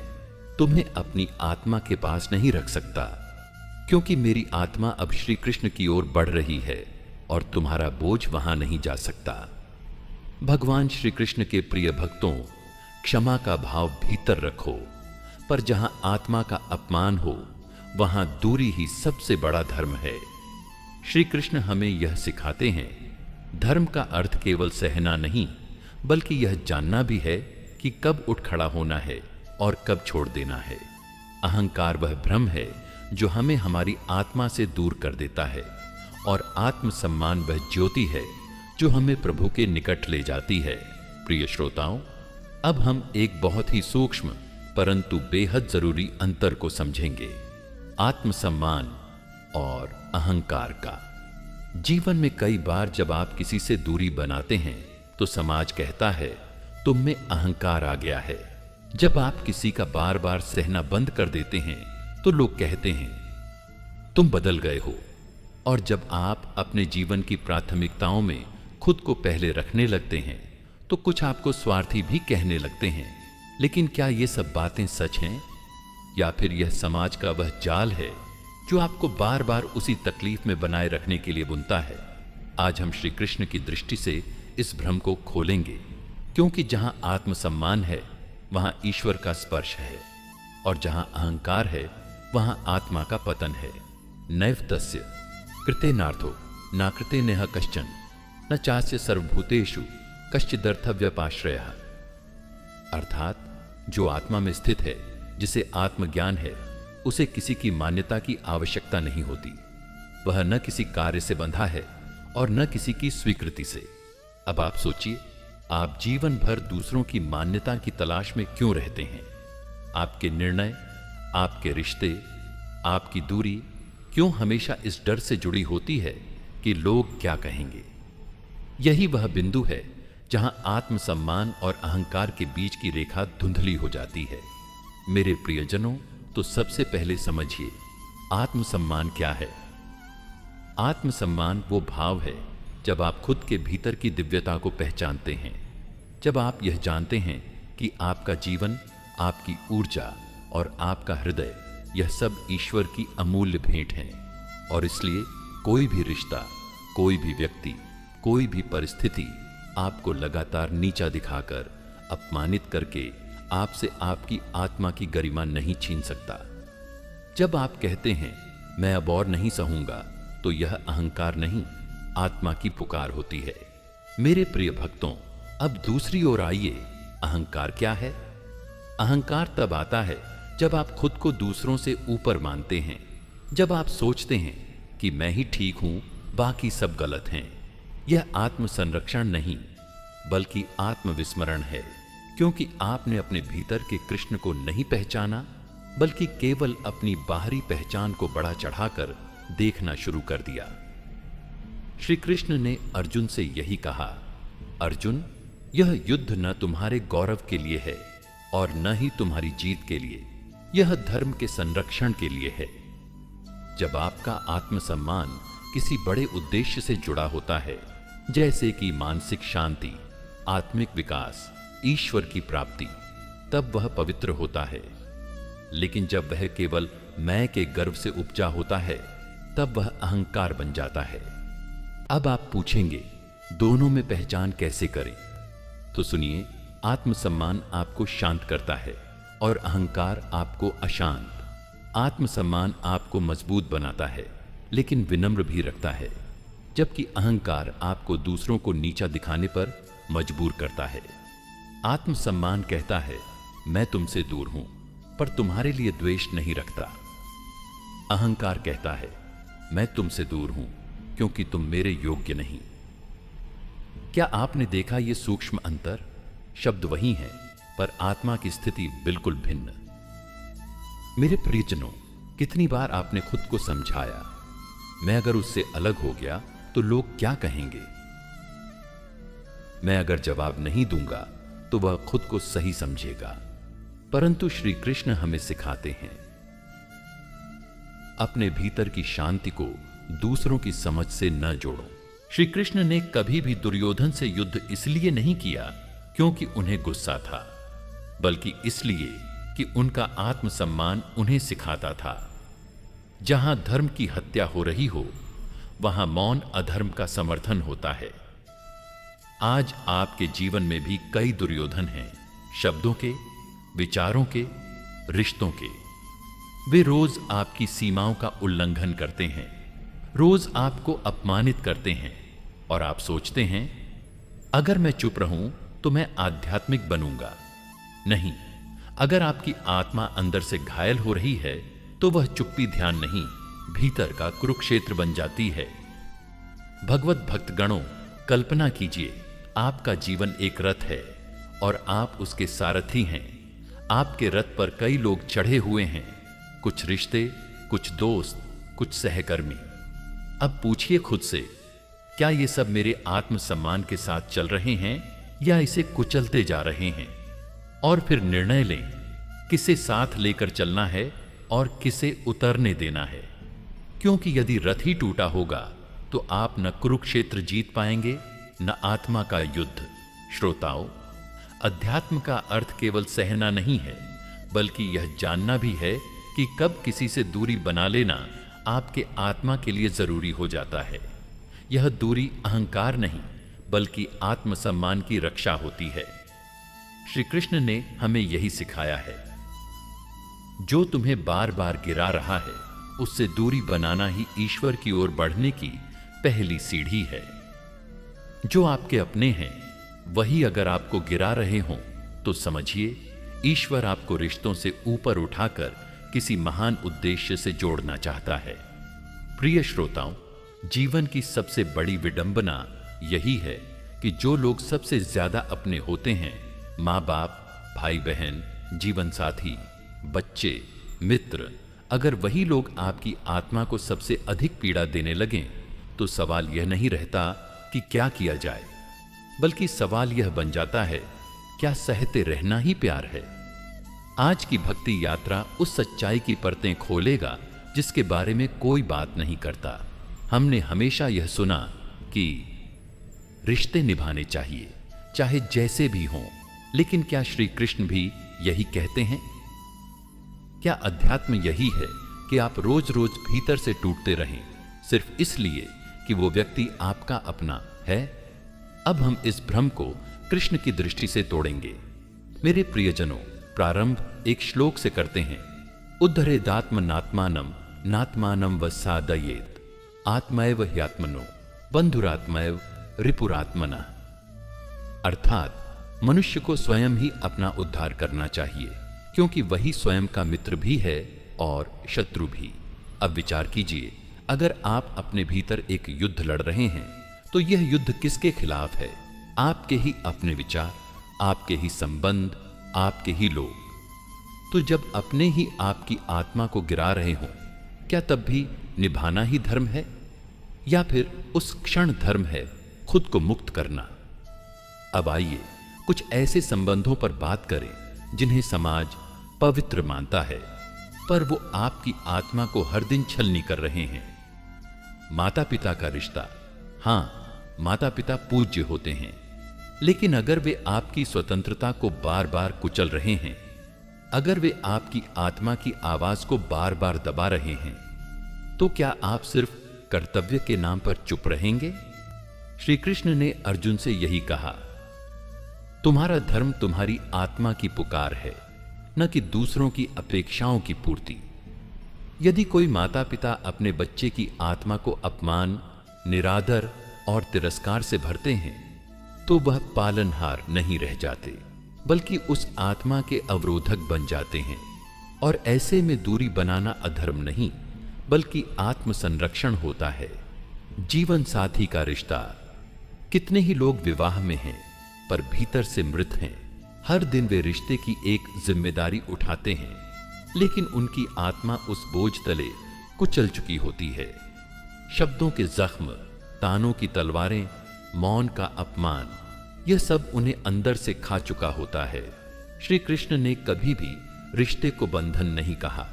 तुम्हें अपनी आत्मा के पास नहीं रख सकता, क्योंकि मेरी आत्मा अब श्री कृष्ण की ओर बढ़ रही है और तुम्हारा बोझ वहां नहीं जा सकता। भगवान श्री कृष्ण के प्रिय भक्तों, क्षमा का भाव भीतर रखो, पर जहां आत्मा का अपमान हो वहां दूरी ही सबसे बड़ा धर्म है। श्री कृष्ण हमें यह सिखाते हैं, धर्म का अर्थ केवल सहना नहीं, बल्कि यह जानना भी है कि कब उठ खड़ा होना है और कब छोड़ देना है। अहंकार वह भ्रम है जो हमें हमारी आत्मा से दूर कर देता है, और आत्मसम्मान वह ज्योति है जो हमें प्रभु के निकट ले जाती है। प्रिय श्रोताओं, अब हम एक बहुत ही सूक्ष्म परंतु बेहद जरूरी अंतर को समझेंगे, आत्मसम्मान और अहंकार का। जीवन में कई बार जब आप किसी से दूरी बनाते हैं तो समाज कहता है तुम में अहंकार आ गया है। जब आप किसी का बार बार सहना बंद कर देते हैं तो लोग कहते हैं तुम बदल गए हो। और जब आप अपने जीवन की प्राथमिकताओं में खुद को पहले रखने लगते हैं तो कुछ आपको स्वार्थी भी कहने लगते हैं। लेकिन क्या ये सब बातें सच हैं, या फिर यह समाज का वह जाल है जो आपको बार बार उसी तकलीफ में बनाए रखने के लिए बुनता है? आज हम श्री कृष्ण की दृष्टि से इस भ्रम को खोलेंगे, क्योंकि जहां आत्मसम्मान है वहां ईश्वर का स्पर्श है, और जहां अहंकार है वहां आत्मा का पतन है। नैव तस्य कृते नार्थो न कृते नेह कश्चन न चास्य सर्वभूतेषु कश्चिदर्थव्यपाश्रयः। अर्थात जो आत्मा में स्थित है, जिसे आत्मज्ञान है, उसे किसी की मान्यता की आवश्यकता नहीं होती। वह न किसी कार्य से बंधा है और न किसी की स्वीकृति से। अब आप सोचिए, आप जीवन भर दूसरों की मान्यता की तलाश में क्यों रहते हैं? आपके निर्णय, आपके रिश्ते, आपकी दूरी क्यों हमेशा इस डर से जुड़ी होती है कि लोग क्या कहेंगे? यही वह बिंदु है जहां आत्मसम्मान और अहंकार के बीच की रेखा धुंधली हो जाती है। मेरे प्रियजनों, तो सबसे पहले समझिए आत्मसम्मान क्या है। आत्मसम्मान वो भाव है जब आप खुद के भीतर की दिव्यता को पहचानते हैं, जब आप यह जानते हैं कि आपका जीवन, आपकी ऊर्जा और आपका हृदय, यह सब ईश्वर की अमूल्य भेंट है, और इसलिए कोई भी रिश्ता, कोई भी व्यक्ति, कोई भी परिस्थिति आपको लगातार नीचा दिखाकर, अपमानित करके आपसे आपकी आत्मा की गरिमा नहीं छीन सकता। जब आप कहते हैं मैं अब और नहीं सहूंगा, तो यह अहंकार नहीं, आत्मा की पुकार होती है। मेरे प्रिय भक्तों, अब दूसरी ओर आइए। अहंकार क्या है? अहंकार तब आता है जब आप खुद को दूसरों से ऊपर मानते हैं, जब आप सोचते हैं कि मैं ही ठीक हूं, बाकी सब गलत हैं। यह आत्म संरक्षण नहीं, बल्कि आत्मविस्मरण है, क्योंकि आपने अपने भीतर के कृष्ण को नहीं पहचाना, बल्कि केवल अपनी बाहरी पहचान को बढ़ा चढ़ाकर देखना शुरू कर दिया। श्री कृष्ण ने अर्जुन से यही कहा, अर्जुन, यह युद्ध न तुम्हारे गौरव के लिए है और न ही तुम्हारी जीत के लिए, यह धर्म के संरक्षण के लिए है। जब आपका आत्मसम्मान किसी बड़े उद्देश्य से जुड़ा होता है, जैसे कि मानसिक शांति, आत्मिक विकास, ईश्वर की प्राप्ति, तब वह पवित्र होता है। लेकिन जब वह केवल मैं के गर्व से उपजा होता है, तब वह अहंकार बन जाता है। अब आप पूछेंगे, दोनों में पहचान कैसे करें? तो सुनिए, आत्मसम्मान आपको शांत करता है और अहंकार आपको अशांत। आत्मसम्मान आपको मजबूत बनाता है, लेकिन विनम्र भी रखता है, जबकि अहंकार आपको दूसरों को नीचा दिखाने पर मजबूर करता है। आत्मसम्मान कहता है मैं तुमसे दूर हूं पर तुम्हारे लिए द्वेष नहीं रखता। अहंकार कहता है मैं तुमसे दूर हूं क्योंकि तुम मेरे योग्य नहीं। क्या आपने देखा ये सूक्ष्म अंतर? शब्द वही हैं पर आत्मा की स्थिति बिल्कुल भिन्न। मेरे प्रियजनों, कितनी बार आपने खुद को समझाया मैं अगर उससे अलग हो गया तो लोग क्या कहेंगे? मैं अगर जवाब नहीं दूंगा तो वह खुद को सही समझेगा। परंतु श्री कृष्ण हमें सिखाते हैं अपने भीतर की शांति को दूसरों की समझ से न जोड़ो। श्री कृष्ण ने कभी भी दुर्योधन से युद्ध इसलिए नहीं किया क्योंकि उन्हें गुस्सा था, बल्कि इसलिए कि उनका आत्मसम्मान उन्हें सिखाता था जहां धर्म की हत्या हो रही हो वहां मौन अधर्म का समर्थन होता है। आज आपके जीवन में भी कई दुर्योधन हैं, शब्दों के, विचारों के, रिश्तों के। वे रोज आपकी सीमाओं का उल्लंघन करते हैं, रोज आपको अपमानित करते हैं और आप सोचते हैं अगर मैं चुप रहूं तो मैं आध्यात्मिक बनूंगा। नहीं, अगर आपकी आत्मा अंदर से घायल हो रही है तो वह चुप्पी ध्यान नहीं, भीतर का कुरुक्षेत्र बन जाती है। भगवत भक्तगणों, कल्पना कीजिए आपका जीवन एक रथ है और आप उसके सारथी हैं। आपके रथ पर कई लोग चढ़े हुए हैं, कुछ रिश्ते, कुछ दोस्त, कुछ सहकर्मी। अब पूछिए खुद से, क्या ये सब मेरे आत्मसम्मान के साथ चल रहे हैं या इसे कुचलते जा रहे हैं? और फिर निर्णय लें किसे साथ लेकर चलना है और किसे उतरने देना है। क्योंकि यदि रथ ही टूटा होगा तो आप न कुरुक्षेत्र जीत पाएंगे न आत्मा का युद्ध। श्रोताओं, अध्यात्म का अर्थ केवल सहना नहीं है, बल्कि यह जानना भी है कि कब किसी से दूरी बना लेना आपके आत्मा के लिए जरूरी हो जाता है। यह दूरी अहंकार नहीं बल्कि आत्मसम्मान की रक्षा होती है। श्री कृष्ण ने हमें यही सिखाया है। जो तुम्हें बार बार गिरा रहा है उससे दूरी बनाना ही ईश्वर की ओर बढ़ने की पहली सीढ़ी है। जो आपके अपने हैं वही अगर आपको गिरा रहे हों तो समझिए ईश्वर आपको रिश्तों से ऊपर उठाकर किसी महान उद्देश्य से जोड़ना चाहता है। प्रिय श्रोताओं, जीवन की सबसे बड़ी विडंबना यही है कि जो लोग सबसे ज्यादा अपने होते हैं, माँ बाप, भाई बहन, जीवन साथी, बच्चे, मित्र, अगर वही लोग आपकी आत्मा को सबसे अधिक पीड़ा देने लगें तो सवाल यह नहीं रहता कि क्या किया जाए, बल्कि सवाल यह बन जाता है क्या सहते रहना ही प्यार है। आज की भक्ति यात्रा उस सच्चाई की परतें खोलेगा जिसके बारे में कोई बात नहीं करता। हमने हमेशा यह सुना कि रिश्ते निभाने चाहिए चाहे जैसे भी हों, लेकिन क्या श्री कृष्ण भी यही कहते हैं? क्या अध्यात्म यही है कि आप रोज रोज भीतर से टूटते रहें सिर्फ इसलिए कि वो व्यक्ति आपका अपना है? अब हम इस भ्रम को कृष्ण की दृष्टि से तोड़ेंगे। मेरे प्रियजनों, प्रारंभ एक श्लोक से करते हैं। उद्धरेदात्म नात्मानम नात्मानम वसादयेत आत्मैव ह्यात्मनो बंधुरात्मैव रिपुरात्मना। अर्थात मनुष्य को स्वयं ही अपना उद्धार करना चाहिए, क्योंकि वही स्वयं का मित्र भी है और शत्रु भी। अब विचार कीजिए, अगर आप अपने भीतर एक युद्ध लड़ रहे हैं तो यह युद्ध किसके खिलाफ है? आपके ही अपने विचार, आपके ही संबंध, आपके ही लोग। तो जब अपने ही आपकी आत्मा को गिरा रहे हों, क्या तब भी निभाना ही धर्म है या फिर उस क्षण धर्म है खुद को मुक्त करना? अब आइए कुछ ऐसे संबंधों पर बात करें जिन्हें समाज पवित्र मानता है, पर वो आपकी आत्मा को हर दिन छलनी कर रहे हैं। माता पिता का रिश्ता, हाँ, माता पिता पूज्य होते हैं, लेकिन अगर वे आपकी स्वतंत्रता को बार बार कुचल रहे हैं, अगर वे आपकी आत्मा की आवाज को बार बार दबा रहे हैं, तो क्या आप सिर्फ कर्तव्य के नाम पर चुप रहेंगे? श्री कृष्ण ने अर्जुन से यही कहा, तुम्हारा धर्म तुम्हारी आत्मा की पुकार है, न कि दूसरों की अपेक्षाओं की पूर्ति। यदि कोई माता पिता अपने बच्चे की आत्मा को अपमान, निरादर और तिरस्कार से भरते हैं तो वह पालनहार नहीं रह जाते, बल्कि उस आत्मा के अवरोधक बन जाते हैं। और ऐसे में दूरी बनाना अधर्म नहीं, बल्कि आत्म संरक्षण होता है। जीवन साथी का रिश्ता। कितने ही लोग विवाह में हैं पर भीतर से मृत हैं। हर दिन वे रिश्ते की एक जिम्मेदारी उठाते हैं, लेकिन उनकी आत्मा उस बोझ तले कुचल चुकी होती है। शब्दों के जख्म, तानों की तलवारें, मौन का अपमान, यह सब उन्हें अंदर से खा चुका होता है। श्री कृष्ण ने कभी भी रिश्ते को बंधन नहीं कहा,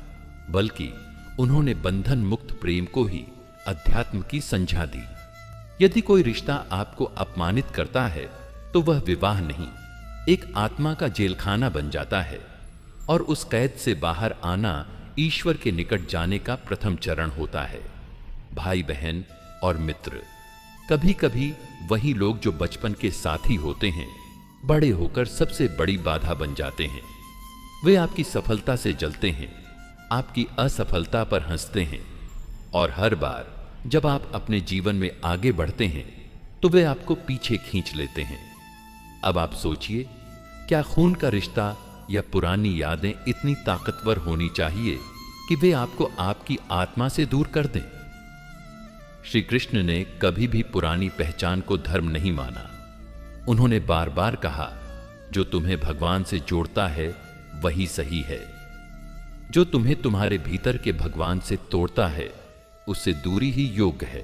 बल्कि उन्होंने बंधन मुक्त प्रेम को ही अध्यात्म की संज्ञा दी। यदि कोई रिश्ता आपको अपमानित करता है तो वह विवाह नहीं, एक आत्मा का जेलखाना बन जाता है। और उस कैद से बाहर आना ईश्वर के निकट जाने का प्रथम चरण होता है। भाई बहन और मित्र कभी कभी वही लोग जो बचपन के साथी होते हैं, बड़े होकर सबसे बड़ी बाधा बन जाते हैं। वे आपकी सफलता से जलते हैं, आपकी असफलता पर हंसते हैं, और हर बार जब आप अपने जीवन में आगे बढ़ते हैं तो वे आपको पीछे खींच लेते हैं। अब आप सोचिए, क्या खून का रिश्ता या पुरानी यादें इतनी ताकतवर होनी चाहिए कि वे आपको आपकी आत्मा से दूर कर दें? श्री कृष्ण ने कभी भी पुरानी पहचान को धर्म नहीं माना। उन्होंने बार बार कहा, जो तुम्हें भगवान से जोड़ता है वही सही है। जो तुम्हें तुम्हारे भीतर के भगवान से तोड़ता है उससे दूरी ही योग्य है।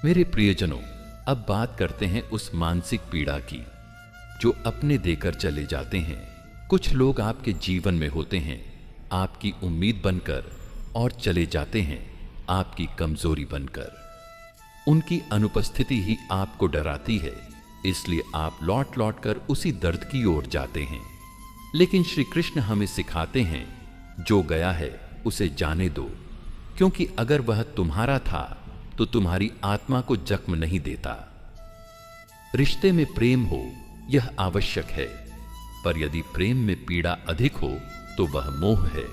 मेरे प्रियजनों, अब बात करते हैं उस मानसिक पीड़ा की जो अपने देकर चले जाते हैं। कुछ लोग आपके जीवन में होते हैं आपकी उम्मीद बनकर, और चले जाते हैं आपकी कमजोरी बनकर। उनकी अनुपस्थिति ही आपको डराती है, इसलिए आप लौट लौट कर उसी दर्द की ओर जाते हैं। लेकिन श्री कृष्ण हमें सिखाते हैं, जो गया है उसे जाने दो, क्योंकि अगर वह तुम्हारा था तो तुम्हारी आत्मा को जख्म नहीं देता। रिश्ते में प्रेम हो यह आवश्यक है, पर यदि प्रेम में पीड़ा अधिक हो तो वह मोह है,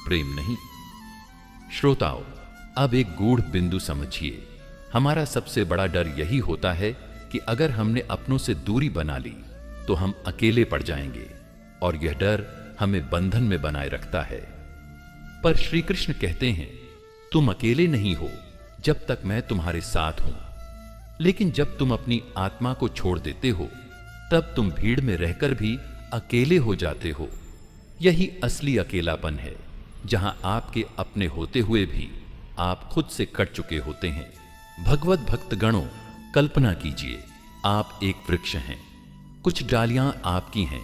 प्रेम नहीं। श्रोताओं, अब एक गूढ़ बिंदु समझिए। हमारा सबसे बड़ा डर यही होता है कि अगर हमने अपनों से दूरी बना ली तो हम अकेले पड़ जाएंगे, और यह डर हमें बंधन में बनाए रखता है। पर श्री कृष्ण कहते हैं, तुम अकेले नहीं हो जब तक मैं तुम्हारे साथ हूं। लेकिन जब तुम अपनी आत्मा को छोड़ देते हो तब तुम भीड़ में रहकर भी अकेले हो जाते हो। यही असली अकेलापन है, जहां आपके अपने होते हुए भी आप खुद से कट चुके होते हैं। भगवत भक्तगणों, कल्पना कीजिए, आप एक वृक्ष हैं। कुछ डालियां आपकी हैं,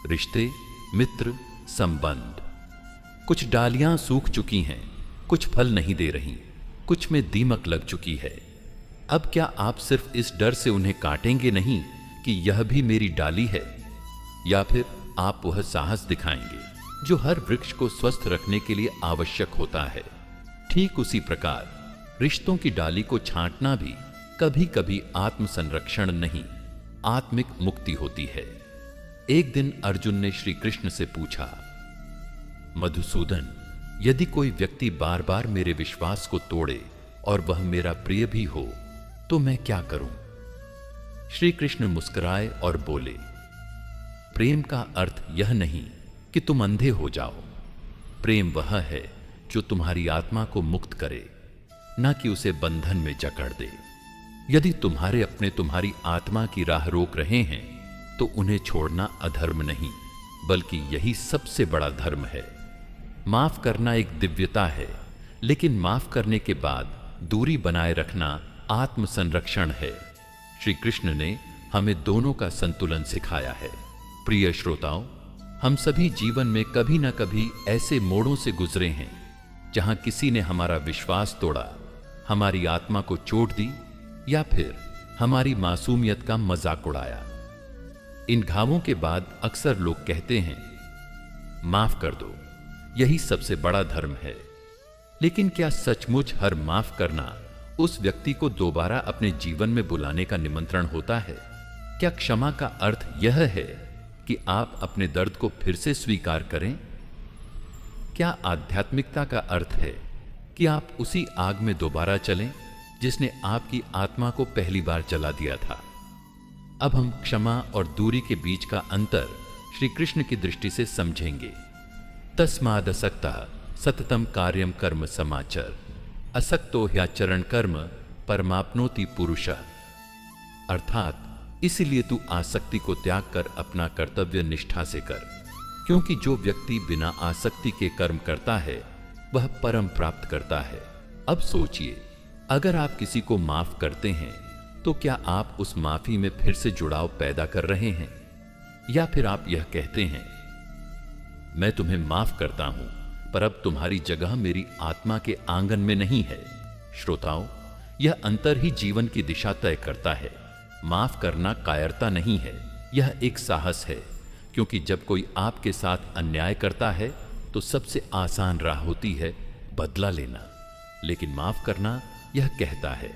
रिश्ते, मित्र, संबंध। कुछ डालियां सूख चुकी हैं, कुछ फल नहीं दे रही, कुछ में दीमक लग चुकी है। अब क्या आप सिर्फ इस डर से उन्हें काटेंगे नहीं कि यह भी मेरी डाली है, या फिर आप वह साहस दिखाएंगे जो हर वृक्ष को स्वस्थ रखने के लिए आवश्यक होता है? ठीक उसी प्रकार रिश्तों की डाली को छांटना भी कभी कभी आत्म संरक्षण नहीं, आत्मिक मुक्ति होती है। एक दिन अर्जुन ने श्री कृष्ण से पूछा, मधुसूदन, यदि कोई व्यक्ति बार बार मेरे विश्वास को तोड़े और वह मेरा प्रिय भी हो तो मैं क्या करूं? श्री कृष्ण मुस्कुराए और बोले, प्रेम का अर्थ यह नहीं कि तुम अंधे हो जाओ। प्रेम वह है जो तुम्हारी आत्मा को मुक्त करे, ना कि उसे बंधन में जकड़ दे। यदि तुम्हारे अपने तुम्हारी आत्मा की राह रोक रहे हैं तो उन्हें छोड़ना अधर्म नहीं, बल्कि यही सबसे बड़ा धर्म है। माफ करना एक दिव्यता है, लेकिन माफ करने के बाद दूरी बनाए रखना आत्म संरक्षण है। श्री कृष्ण ने हमें दोनों का संतुलन सिखाया है। प्रिय श्रोताओं, हम सभी जीवन में कभी न कभी ऐसे मोड़ों से गुजरे हैं जहां किसी ने हमारा विश्वास तोड़ा, हमारी आत्मा को चोट दी, या फिर हमारी मासूमियत का मजाक उड़ाया। इन घावों के बाद अक्सर लोग कहते हैं, माफ कर दो, यही सबसे बड़ा धर्म है। लेकिन क्या सचमुच हर माफ करना उस व्यक्ति को दोबारा अपने जीवन में बुलाने का निमंत्रण होता है? क्या क्षमा का अर्थ यह है कि आप अपने दर्द को फिर से स्वीकार करें? क्या आध्यात्मिकता का अर्थ है कि आप उसी आग में दोबारा चलें जिसने आपकी आत्मा को पहली बार जला दिया था? अब हम क्षमा और दूरी के बीच का अंतर श्री कृष्ण की दृष्टि से समझेंगे। तस्मादसक्तः सततम कार्यम कर्म समाचर, असक्तो ह्याचरण कर्म परमाप्नोति पुरुषः। अर्थात इसलिए तू आसक्ति को त्याग कर अपना कर्तव्य निष्ठा से कर, क्योंकि जो व्यक्ति बिना आसक्ति के कर्म करता है वह परम प्राप्त करता है। अब सोचिए, अगर आप किसी को माफ करते हैं तो क्या आप उस माफी में फिर से जुड़ाव पैदा कर रहे हैं, या फिर आप यह कहते हैं मैं तुम्हें माफ करता हूं पर अब तुम्हारी जगह मेरी आत्मा के आंगन में नहीं है। श्रोताओं, यह अंतर ही जीवन की दिशा तय करता है। माफ करना कायरता नहीं है, यह एक साहस है, क्योंकि जब कोई आपके साथ अन्याय करता है तो सबसे आसान राह होती है बदला लेना, लेकिन माफ करना यह कहता है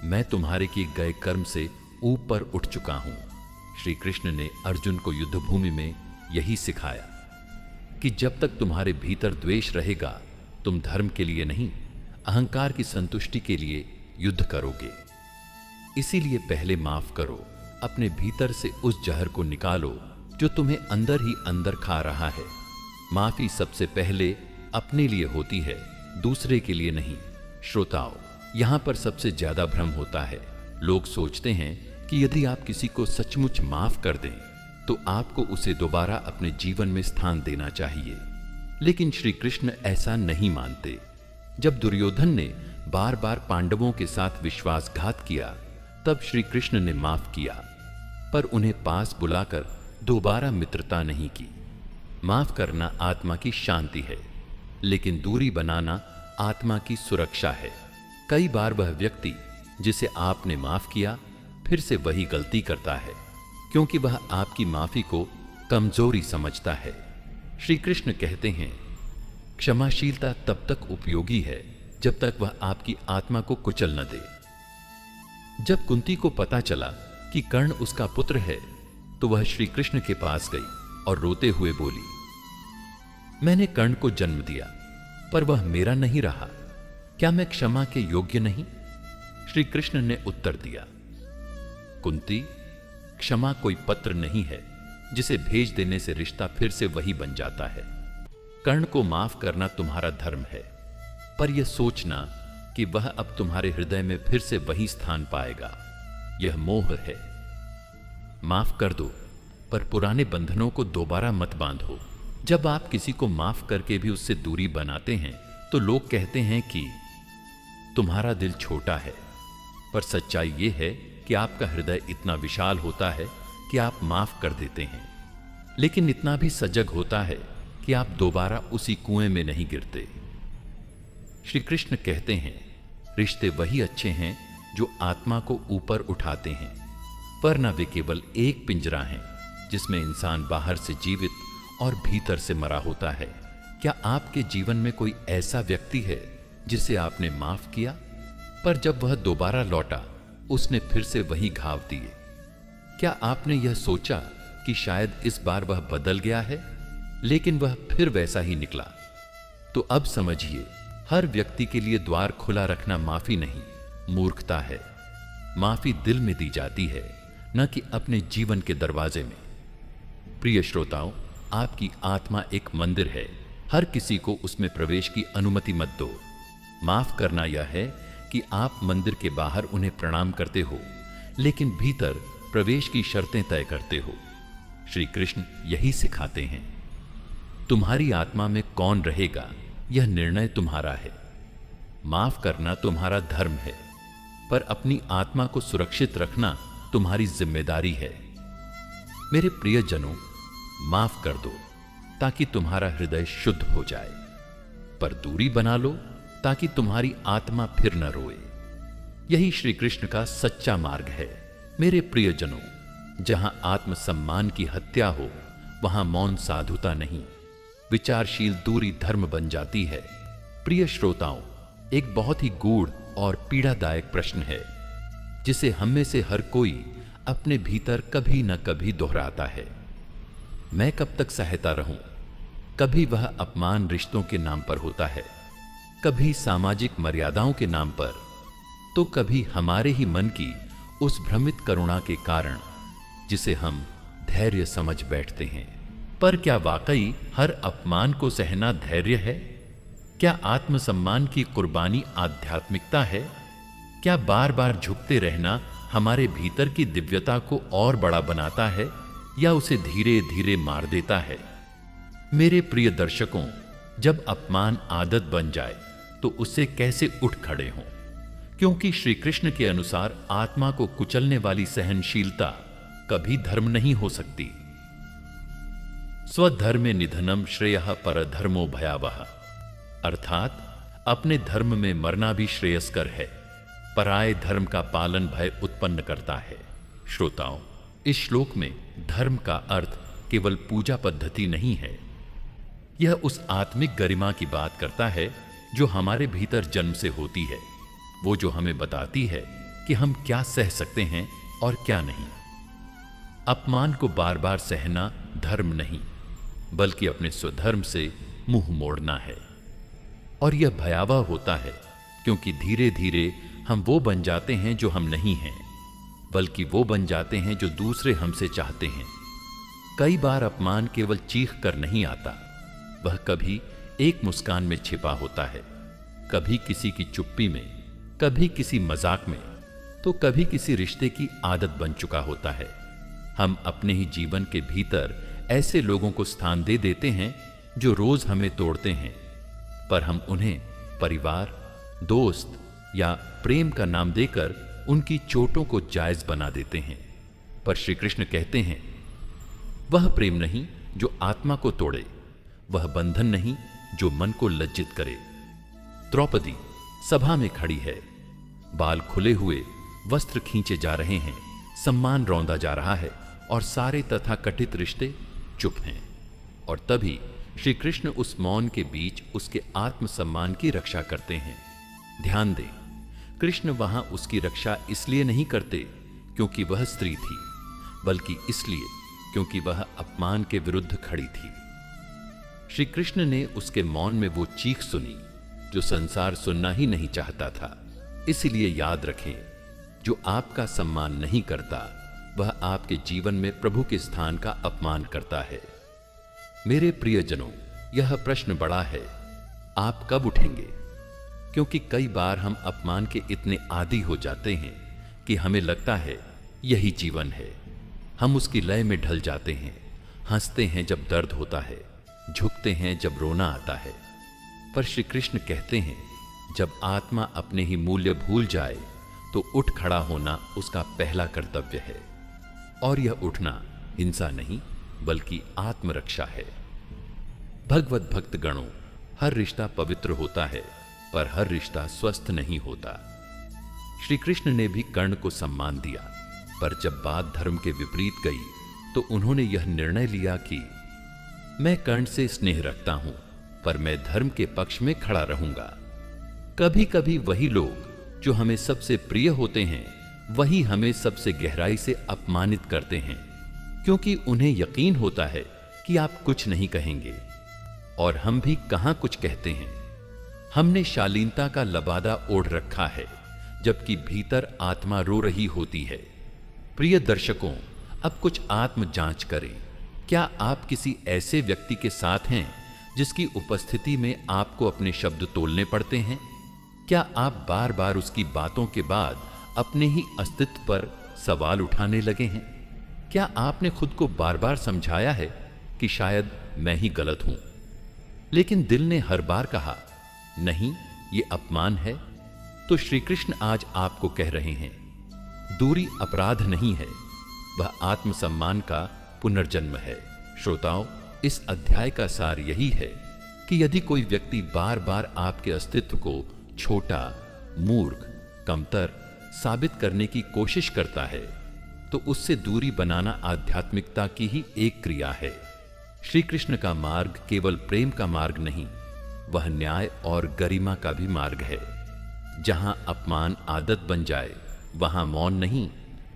मैं तुम्हारे किए गए कर्म से ऊपर उठ चुका हूं। श्री कृष्ण ने अर्जुन को युद्धभूमि में यही सिखाया कि जब तक तुम्हारे भीतर द्वेष रहेगा तुम धर्म के लिए नहीं, अहंकार की संतुष्टि के लिए युद्ध करोगे। इसीलिए पहले माफ करो, अपने भीतर से उस जहर को निकालो जो तुम्हें अंदर ही अंदर खा रहा है। माफी सबसे पहले अपने लिए होती है, दूसरे के लिए नहीं। श्रोताओ, यहां पर सबसे ज्यादा भ्रम होता है। लोग सोचते हैं कि यदि आप किसी को सचमुच माफ कर दें तो आपको उसे दोबारा अपने जीवन में स्थान देना चाहिए, लेकिन श्री कृष्ण ऐसा नहीं मानते। जब दुर्योधन ने बार बार पांडवों के साथ विश्वासघात किया तब श्री कृष्ण ने माफ किया, पर उन्हें पास बुलाकर दोबारा मित्रता नहीं की। माफ करना आत्मा की शांति है, लेकिन दूरी बनाना आत्मा की सुरक्षा है। कई बार वह व्यक्ति जिसे आपने माफ किया फिर से वही गलती करता है, क्योंकि वह आपकी माफी को कमजोरी समझता है। श्री कृष्ण कहते हैं क्षमाशीलता तब तक उपयोगी है जब तक वह आपकी आत्मा को कुचल न दे। जब कुंती को पता चला कि कर्ण उसका पुत्र है तो वह श्री कृष्ण के पास गई और रोते हुए बोली, मैंने कर्ण को जन्म दिया पर वह मेरा नहीं रहा, क्या मैं क्षमा के योग्य नहीं? श्री कृष्ण ने उत्तर दिया, कुंती, क्षमा कोई पत्र नहीं है जिसे भेज देने से रिश्ता फिर से वही बन जाता है। कर्ण को माफ करना तुम्हारा धर्म है, पर यह सोचना कि वह अब तुम्हारे हृदय में फिर से वही स्थान पाएगा, यह मोह है। माफ कर दो, पर पुराने बंधनों को दोबारा मत बांधो। जब आप किसी को माफ करके भी उससे दूरी बनाते हैं तो लोग कहते हैं कि तुम्हारा दिल छोटा है, पर सच्चाई यह है कि आपका हृदय इतना विशाल होता है कि आप माफ कर देते हैं, लेकिन इतना भी सजग होता है कि आप दोबारा उसी कुएं में नहीं गिरते। श्री कृष्ण कहते हैं रिश्ते वही अच्छे हैं जो आत्मा को ऊपर उठाते हैं, वरना वे केवल एक पिंजरा हैं जिसमें इंसान बाहर से जीवित और भीतर से मरा होता है। क्या आपके जीवन में कोई ऐसा व्यक्ति है जिसे आपने माफ किया, पर जब वह दोबारा लौटा उसने फिर से वही घाव दिए? क्या आपने यह सोचा कि शायद इस बार वह बदल गया है, लेकिन वह फिर वैसा ही निकला? तो अब समझिए, हर व्यक्ति के लिए द्वार खुला रखना माफी नहीं, मूर्खता है। माफी दिल में दी जाती है, न कि अपने जीवन के दरवाजे में। प्रिय श्रोताओं, आपकी आत्मा एक मंदिर है, हर किसी को उसमें प्रवेश की अनुमति मत दो। माफ करना यह है कि आप मंदिर के बाहर उन्हें प्रणाम करते हो, लेकिन भीतर प्रवेश की शर्तें तय करते हो। श्री कृष्ण यही सिखाते हैं। तुम्हारी आत्मा में कौन रहेगा यह निर्णय तुम्हारा है। माफ करना तुम्हारा धर्म है, पर अपनी आत्मा को सुरक्षित रखना तुम्हारी जिम्मेदारी है। मेरे प्रियजनों, माफ कर दो ताकि तुम्हारा हृदय शुद्ध हो जाए, पर दूरी बना लो ताकि तुम्हारी आत्मा फिर न रोए। यही श्री कृष्ण का सच्चा मार्ग है। मेरे प्रियजनों, जहां आत्मसम्मान की हत्या हो वहां मौन साधुता नहीं, विचारशील दूरी धर्म बन जाती है। प्रिय श्रोताओं, एक बहुत ही गूढ़ और पीड़ादायक प्रश्न है जिसे हम में से हर कोई अपने भीतर कभी न कभी दोहराता है। मैं कब तक सहता रहूं? कभी वह अपमान रिश्तों के नाम पर होता है, कभी सामाजिक मर्यादाओं के नाम पर, तो कभी हमारे ही मन की उस भ्रमित करुणा के कारण जिसे हम धैर्य समझ बैठते हैं। पर क्या वाकई हर अपमान को सहना धैर्य है? क्या आत्मसम्मान की कुर्बानी आध्यात्मिकता है? क्या बार बार झुकते रहना हमारे भीतर की दिव्यता को और बड़ा बनाता है या उसे धीरे धीरे मार देता है? मेरे प्रिय दर्शकों, जब अपमान आदत बन जाए तो उससे कैसे उठ खड़े हों? क्योंकि श्री कृष्ण के अनुसार आत्मा को कुचलने वाली सहनशीलता कभी धर्म नहीं हो सकती। स्वधर्मे निधनम श्रेयः परधर्मो भयावह, अर्थात अपने धर्म में मरना भी श्रेयस्कर है, पराये धर्म का पालन भय उत्पन्न करता है। श्रोताओं, इस श्लोक में धर्म का अर्थ केवल पूजा पद्धति नहीं है। यह उस आत्मिक गरिमा की बात करता है जो हमारे भीतर जन्म से होती है, वो जो हमें बताती है कि हम क्या सह सकते हैं और क्या नहीं। अपमान को बार बार सहना धर्म नहीं, बल्कि अपने स्वधर्म से मुंह मोड़ना है। और यह भयावह होता है क्योंकि धीरे धीरे हम वो बन जाते हैं जो हम नहीं हैं, बल्कि वो बन जाते हैं जो दूसरे हमसे चाहते हैं। कई बार अपमान केवल चीख कर नहीं आता, वह कभी एक मुस्कान में छिपा होता है, कभी किसी की चुप्पी में, कभी किसी मजाक में, तो कभी किसी रिश्ते की आदत बन चुका होता है। हम अपने ही जीवन के भीतर ऐसे लोगों को स्थान दे देते हैं जो रोज हमें तोड़ते हैं, पर हम उन्हें परिवार, दोस्त या प्रेम का नाम देकर उनकी चोटों को जायज बना देते हैं। पर श्री कृष्ण कहते हैं, वह प्रेम नहीं जो आत्मा को तोड़े, वह बंधन नहीं जो मन को लज्जित करे। द्रौपदी सभा में खड़ी है, बाल खुले हुए, वस्त्र खींचे जा रहे हैं, सम्मान रौंदा जा रहा है और सारे तथा कथित रिश्ते चुप हैं। और तभी श्री कृष्ण उस मौन के बीच उसके आत्मसम्मान की रक्षा करते हैं। ध्यान दें, कृष्ण वहां उसकी रक्षा इसलिए नहीं करते क्योंकि वह स्त्री थी, बल्कि इसलिए क्योंकि वह अपमान के विरुद्ध खड़ी थी। श्री कृष्ण ने उसके मौन में वो चीख सुनी जो संसार सुनना ही नहीं चाहता था। इसलिए याद रखें, जो आपका सम्मान नहीं करता वह आपके जीवन में प्रभु के स्थान का अपमान करता है। मेरे प्रियजनों, यह प्रश्न बड़ा है, आप कब उठेंगे? क्योंकि कई बार हम अपमान के इतने आदी हो जाते हैं कि हमें लगता है यही जीवन है। हम उसकी लय में ढल जाते हैं, हंसते हैं जब दर्द होता है, झुकते हैं जब रोना आता है। पर श्री कृष्ण कहते हैं, जब आत्मा अपने ही मूल्य भूल जाए तो उठ खड़ा होना उसका पहला कर्तव्य है। और यह उठना हिंसा नहीं बल्कि आत्मरक्षा है। भगवत भक्त गणों, हर रिश्ता पवित्र होता है, पर हर रिश्ता स्वस्थ नहीं होता। श्री कृष्ण ने भी कर्ण को सम्मान दिया, पर जब बात धर्म के विपरीत गई तो उन्होंने यह निर्णय लिया कि मैं कर्ण से स्नेह रखता हूं, पर मैं धर्म के पक्ष में खड़ा रहूंगा। कभी कभी वही लोग जो हमें सबसे प्रिय होते हैं वही हमें सबसे गहराई से अपमानित करते हैं, क्योंकि उन्हें यकीन होता है कि आप कुछ नहीं कहेंगे, और हम भी कहां कुछ कहते हैं। हमने शालीनता का लबादा ओढ़ रखा है, जबकि भीतर आत्मा रो रही होती है। प्रिय दर्शकों, अब कुछ आत्म जांच करें। क्या आप किसी ऐसे व्यक्ति के साथ हैं जिसकी उपस्थिति में आपको अपने शब्द तोलने पड़ते हैं? क्या आप बार बार उसकी बातों के बाद अपने ही अस्तित्व पर सवाल उठाने लगे हैं? क्या आपने खुद को बार बार समझाया है कि शायद मैं ही गलत हूं, लेकिन दिल ने हर बार कहा नहीं, ये अपमान है? तो श्री कृष्ण आज आपको कह रहे हैं, दूरी अपराध नहीं है, वह आत्मसम्मान का पुनर्जन्म है। श्रोताओं, इस अध्याय का सार यही है कि यदि कोई व्यक्ति बार बार आपके अस्तित्व को छोटा, मूर्ख, कमतर साबित करने की कोशिश करता है तो उससे दूरी बनाना आध्यात्मिकता की ही एक क्रिया है। श्री कृष्ण का मार्ग केवल प्रेम का मार्ग नहीं, वह न्याय और गरिमा का भी मार्ग है। जहां अपमान आदत बन जाए वहां मौन नहीं,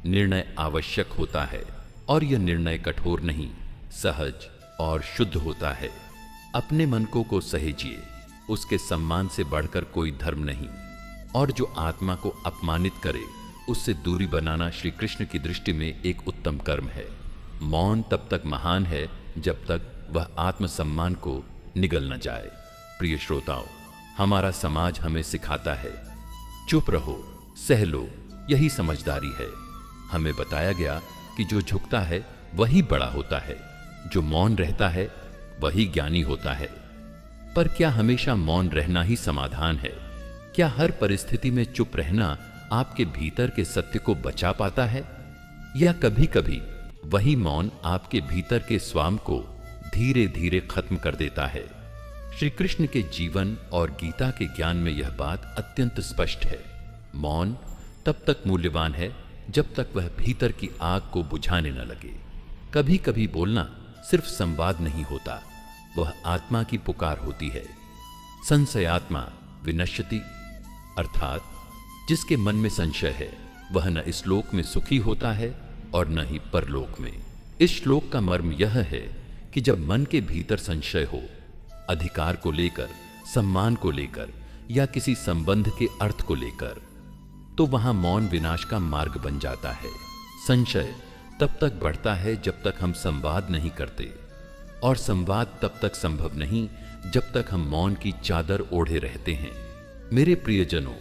निर्णय आवश्यक होता है, और यह निर्णय कठोर नहीं, सहज और शुद्ध होता है। अपने मन को सहेजिए, उसके सम्मान से बढ़कर कोई धर्म नहीं। और जो आत्मा को अपमानित करे उससे दूरी बनाना श्री कृष्ण की दृष्टि में एक उत्तम कर्म है। मौन तब तक महान है जब तक वह आत्मसम्मान को निगल न जाए। प्रिय श्रोताओं, हमारा समाज हमें सिखाता है, चुप रहो, सह लो, यही समझदारी है। हमें बताया गया कि जो झुकता है वही बड़ा होता है, जो मौन रहता है वही ज्ञानी होता है। पर क्या हमेशा मौन रहना ही समाधान है? क्या हर परिस्थिति में चुप रहना आपके भीतर के सत्य को बचा पाता है? या कभी कभी वही मौन आपके भीतर के स्वाम को धीरे धीरे खत्म कर देता है? श्री कृष्ण के जीवन और गीता के ज्ञान में यह बात अत्यंत स्पष्ट है। मौन तब तक मूल्यवान है जब तक वह भीतर की आग को बुझाने न लगे। कभी कभी बोलना सिर्फ संवाद नहीं होता, वह आत्मा की पुकार होती है। संशयात्मा विनश्यति, अर्थात जिसके मन में संशय है वह न इस लोक में सुखी होता है और न ही परलोक में। इस श्लोक का मर्म यह है कि जब मन के भीतर संशय हो, अधिकार को लेकर, सम्मान को लेकर या किसी संबंध के अर्थ को लेकर, तो वहां मौन विनाश का मार्ग बन जाता है। संशय तब तक बढ़ता है जब तक हम संवाद नहीं करते, और संवाद तब तक संभव नहीं जब तक हम मौन की चादर ओढ़े रहते हैं। मेरे प्रियजनों,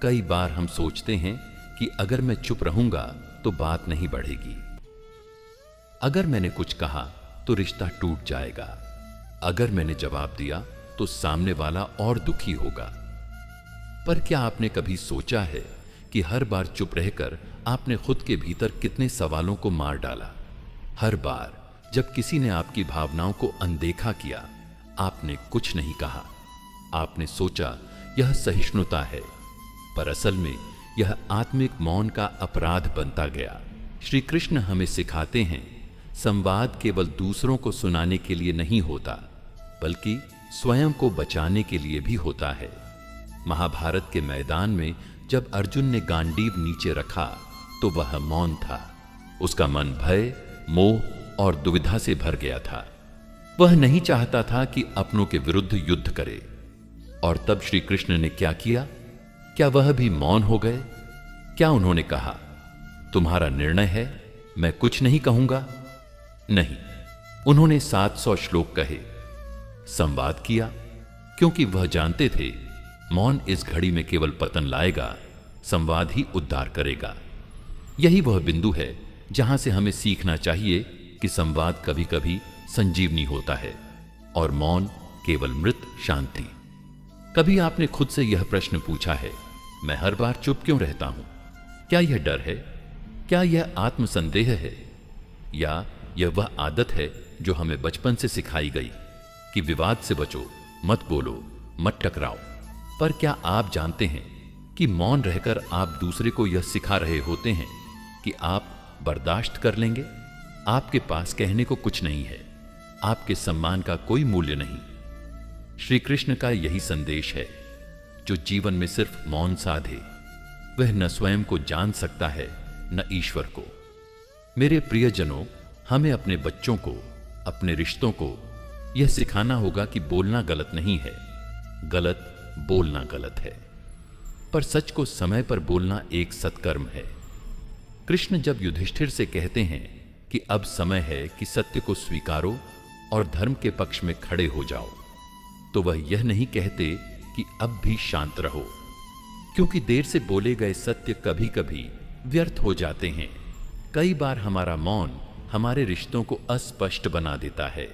कई बार हम सोचते हैं कि अगर मैं चुप रहूंगा तो बात नहीं बढ़ेगी, अगर मैंने कुछ कहा तो रिश्ता टूट जाएगा, अगर मैंने जवाब दिया तो सामने वाला और दुखी होगा। पर क्या आपने कभी सोचा है कि हर बार चुप रहकर आपने खुद के भीतर कितने सवालों को मार डाला? हर बार जब किसी ने आपकी भावनाओं को अनदेखा किया, आपने कुछ नहीं कहा, आपने सोचा यह सहिष्णुता है, पर असल में यह आत्मिक मौन का अपराध बनता गया। श्री कृष्ण हमें सिखाते हैं, संवाद केवल दूसरों को सुनाने के लिए नहीं होता, बल्कि स्वयं को बचाने के लिए भी होता है। महाभारत के मैदान में जब अर्जुन ने गांडीव नीचे रखा तो वह मौन था। उसका मन भय, मोह और दुविधा से भर गया था। वह नहीं चाहता था कि अपनों के विरुद्ध युद्ध करे। और तब श्री कृष्ण ने क्या किया? क्या वह भी मौन हो गए? क्या उन्होंने कहा, तुम्हारा निर्णय है, मैं कुछ नहीं कहूंगा? नहीं, उन्होंने 700 श्लोक कहे, संवाद किया, क्योंकि वह जानते थे मौन इस घड़ी में केवल पतन लाएगा, संवाद ही उद्धार करेगा। यही वह बिंदु है जहां से हमें सीखना चाहिए कि संवाद कभी कभी संजीवनी होता है और मौन केवल मृत शांति। कभी आपने खुद से यह प्रश्न पूछा है, मैं हर बार चुप क्यों रहता हूं? क्या यह डर है? क्या यह आत्मसंदेह है? या यह वह आदत है जो हमें बचपन से सिखाई गई कि विवाद से बचो, मत बोलो, मत टकराओ? पर क्या आप जानते हैं कि मौन रहकर आप दूसरे को यह सिखा रहे होते हैं कि आप बर्दाश्त कर लेंगे? आपके पास कहने को कुछ नहीं है, आपके सम्मान का कोई मूल्य नहीं। श्री कृष्ण का यही संदेश है, जो जीवन में सिर्फ मौन साधे वह न स्वयं को जान सकता है न ईश्वर को। मेरे प्रियजनों, हमें अपने बच्चों को, अपने रिश्तों को यह सिखाना होगा कि बोलना गलत नहीं है, गलत बोलना गलत है, पर सच को समय पर बोलना एक सत्कर्म है। कृष्ण जब युधिष्ठिर से कहते हैं कि अब समय है कि सत्य को स्वीकारो और धर्म के पक्ष में खड़े हो जाओ, तो वह यह नहीं कहते कि अब भी शांत रहो, क्योंकि देर से बोले गए सत्य कभी कभी व्यर्थ हो जाते हैं। कई बार हमारा मौन हमारे रिश्तों को अस्पष्ट बना देता है।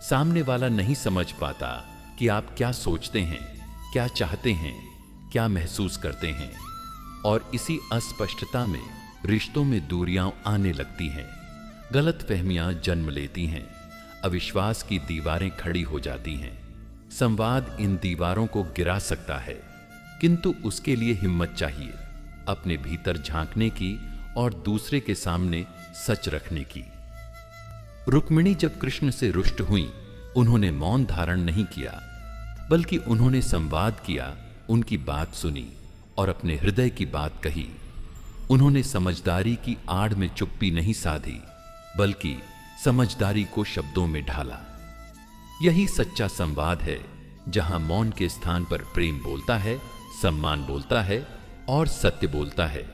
सामने वाला नहीं समझ पाता कि आप क्या सोचते हैं, क्या चाहते हैं, क्या महसूस करते हैं, और इसी अस्पष्टता में रिश्तों में दूरियां आने लगती हैं, गलतफहमियां जन्म लेती हैं, अविश्वास की दीवारें खड़ी हो जाती हैं। संवाद इन दीवारों को गिरा सकता है, किंतु उसके लिए हिम्मत चाहिए, अपने भीतर झांकने की और दूसरे के सामने सच रखने की। रुक्मिणी जब कृष्ण से रुष्ट हुई, उन्होंने मौन धारण नहीं किया, बल्कि उन्होंने संवाद किया, उनकी बात सुनी और अपने हृदय की बात कही। उन्होंने समझदारी की आड़ में चुप्पी नहीं साधी, बल्कि समझदारी को शब्दों में ढाला। यही सच्चा संवाद है, जहां मौन के स्थान पर प्रेम बोलता है, सम्मान बोलता है और सत्य बोलता है।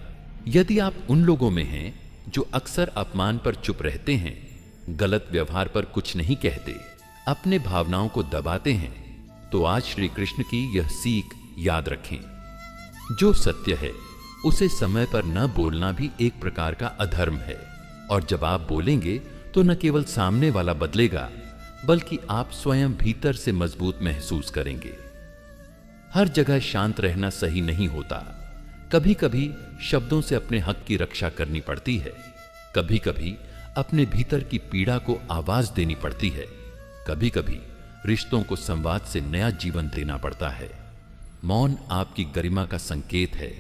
यदि आप उन लोगों में हैं जो अक्सर अपमान पर चुप रहते हैं, गलत व्यवहार पर कुछ नहीं कहते, अपने भावनाओं को दबाते हैं, तो आज श्री कृष्ण की यह सीख याद रखें। जो सत्य है उसे समय पर न बोलना भी एक प्रकार का अधर्म है, और जब आप बोलेंगे तो न केवल सामने वाला बदलेगा, बल्कि आप स्वयं भीतर से मजबूत महसूस करेंगे। हर जगह शांत रहना सही नहीं होता। कभी कभी शब्दों से अपने हक की रक्षा करनी पड़ती है, कभी कभी अपने भीतर की पीड़ा को आवाज देनी पड़ती है, कभी कभी रिश्तों को संवाद से नया जीवन देना पड़ता है। मौन आपकी गरिमा का संकेत है,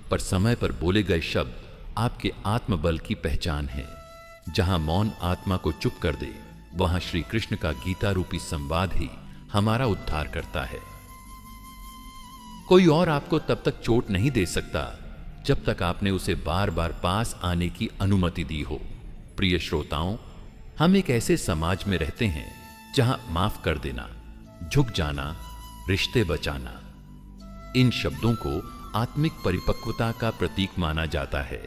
पर समय पर बोले गए शब्द आपके आत्मबल की पहचान है। जहां मौन आत्मा को चुप कर दे, वहां श्री कृष्ण का गीता रूपी संवाद ही हमारा उद्धार करता है। कोई और आपको तब तक चोट नहीं दे सकता जब तक आपने उसे बार बार पास आने की अनुमति दी हो। प्रिय श्रोताओं, हम एक ऐसे समाज में रहते हैं जहां माफ कर देना, झुक जाना, रिश्ते बचाना, इन शब्दों को आत्मिक परिपक्वता का प्रतीक माना जाता है।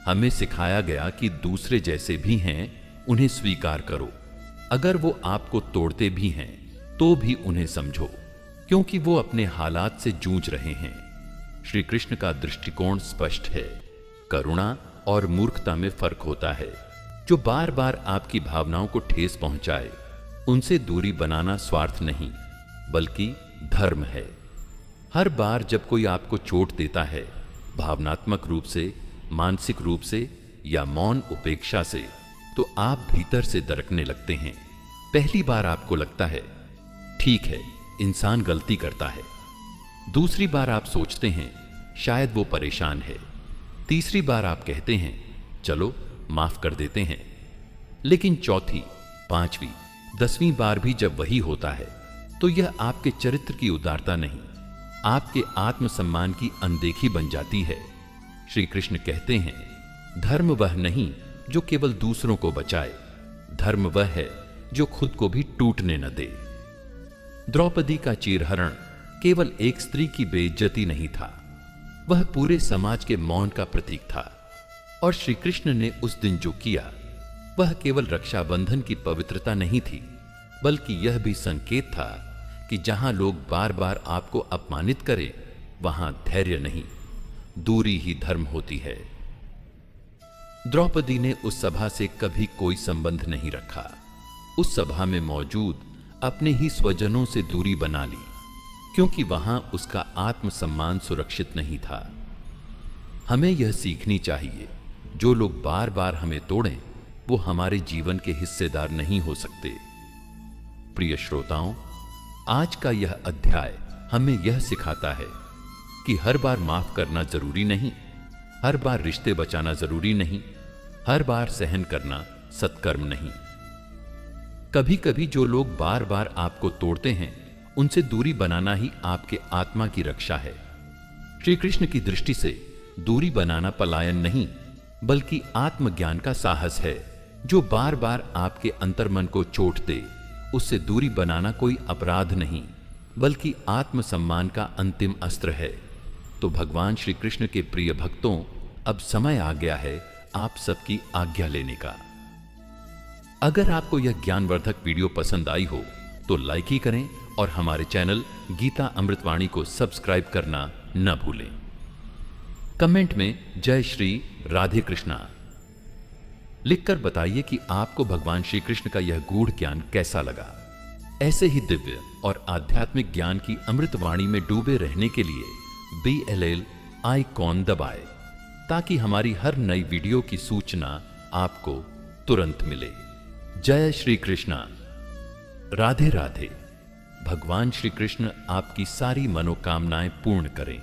हमें सिखाया गया कि दूसरे जैसे भी हैं, उन्हें स्वीकार करो। अगर वो आपको तोड़ते भी हैं तो भी उन्हें समझो, क्योंकि वो अपने हालात से जूझ रहे हैं। श्री कृष्ण का दृष्टिकोण स्पष्ट है। करुणा और मूर्खता में फर्क होता है। जो बार बार आपकी भावनाओं को ठेस पहुंचाए, उनसे दूरी बनाना स्वार्थ नहीं, बल्कि धर्म है। हर बार जब कोई आपको चोट देता है, भावनात्मक रूप से, मानसिक रूप से या मौन उपेक्षा से, तो आप भीतर से दरकने लगते हैं। पहली बार आपको लगता है ठीक है, इंसान गलती करता है। दूसरी बार आप सोचते हैं शायद वो परेशान है। तीसरी बार आप कहते हैं चलो माफ कर देते हैं। लेकिन चौथी, पांचवी, 10वीं बार भी जब वही होता है, तो यह आपके चरित्र की उदारता नहीं, आपके आत्मसम्मान की अनदेखी बन जाती है। श्री कृष्ण कहते हैं धर्म वह नहीं जो केवल दूसरों को बचाए, धर्म वह है जो खुद को भी टूटने न दे। द्रौपदी का चीरहरण केवल एक स्त्री की बेइज्जती नहीं था, वह पूरे समाज के मौन का प्रतीक था। और श्री कृष्ण ने उस दिन जो किया, वह केवल रक्षाबंधन की पवित्रता नहीं थी, बल्कि यह भी संकेत था कि जहां लोग बार बार आपको अपमानित करें, वहां धैर्य नहीं, दूरी ही धर्म होती है। द्रौपदी ने उस सभा से कभी कोई संबंध नहीं रखा। उस सभा में मौजूद अपने ही स्वजनों से दूरी बना ली, क्योंकि वहां उसका आत्मसम्मान सुरक्षित नहीं था। हमें यह सीखनी चाहिए, जो लोग बार बार हमें तोड़ें, वो हमारे जीवन के हिस्सेदार नहीं हो सकते। प्रिय श्रोताओं, आज का यह अध्याय हमें यह सिखाता है कि हर बार माफ करना जरूरी नहीं, हर बार रिश्ते बचाना जरूरी नहीं, हर बार सहन करना सत्कर्म नहीं। कभी कभी जो लोग बार बार आपको तोड़ते हैं, उनसे दूरी बनाना ही आपके आत्मा की रक्षा है। श्री कृष्ण की दृष्टि से दूरी बनाना पलायन नहीं, बल्कि आत्मज्ञान का साहस है। जो बार बार आपके अंतर्मन को चोट दे, उससे दूरी बनाना कोई अपराध नहीं, बल्कि आत्मसम्मान का अंतिम अस्त्र है। तो भगवान श्री कृष्ण के प्रिय भक्तों, अब समय आ गया है आप सबकी आज्ञा लेने का। अगर आपको यह ज्ञानवर्धक वीडियो पसंद आई हो तो लाइक ही करें और हमारे चैनल गीता अमृतवाणी को सब्सक्राइब करना न भूलें। कमेंट में जय श्री राधे कृष्णा लिखकर बताइए कि आपको भगवान श्री कृष्ण का यह गूढ़ ज्ञान कैसा लगा। ऐसे ही दिव्य और आध्यात्मिक ज्ञान की अमृतवाणी में डूबे रहने के लिए BLL आइकॉन दबाएं, ताकि हमारी हर नई वीडियो की सूचना आपको तुरंत मिले। जय श्री कृष्णा, राधे राधे। भगवान श्री कृष्ण आपकी सारी मनोकामनाएं पूर्ण करें।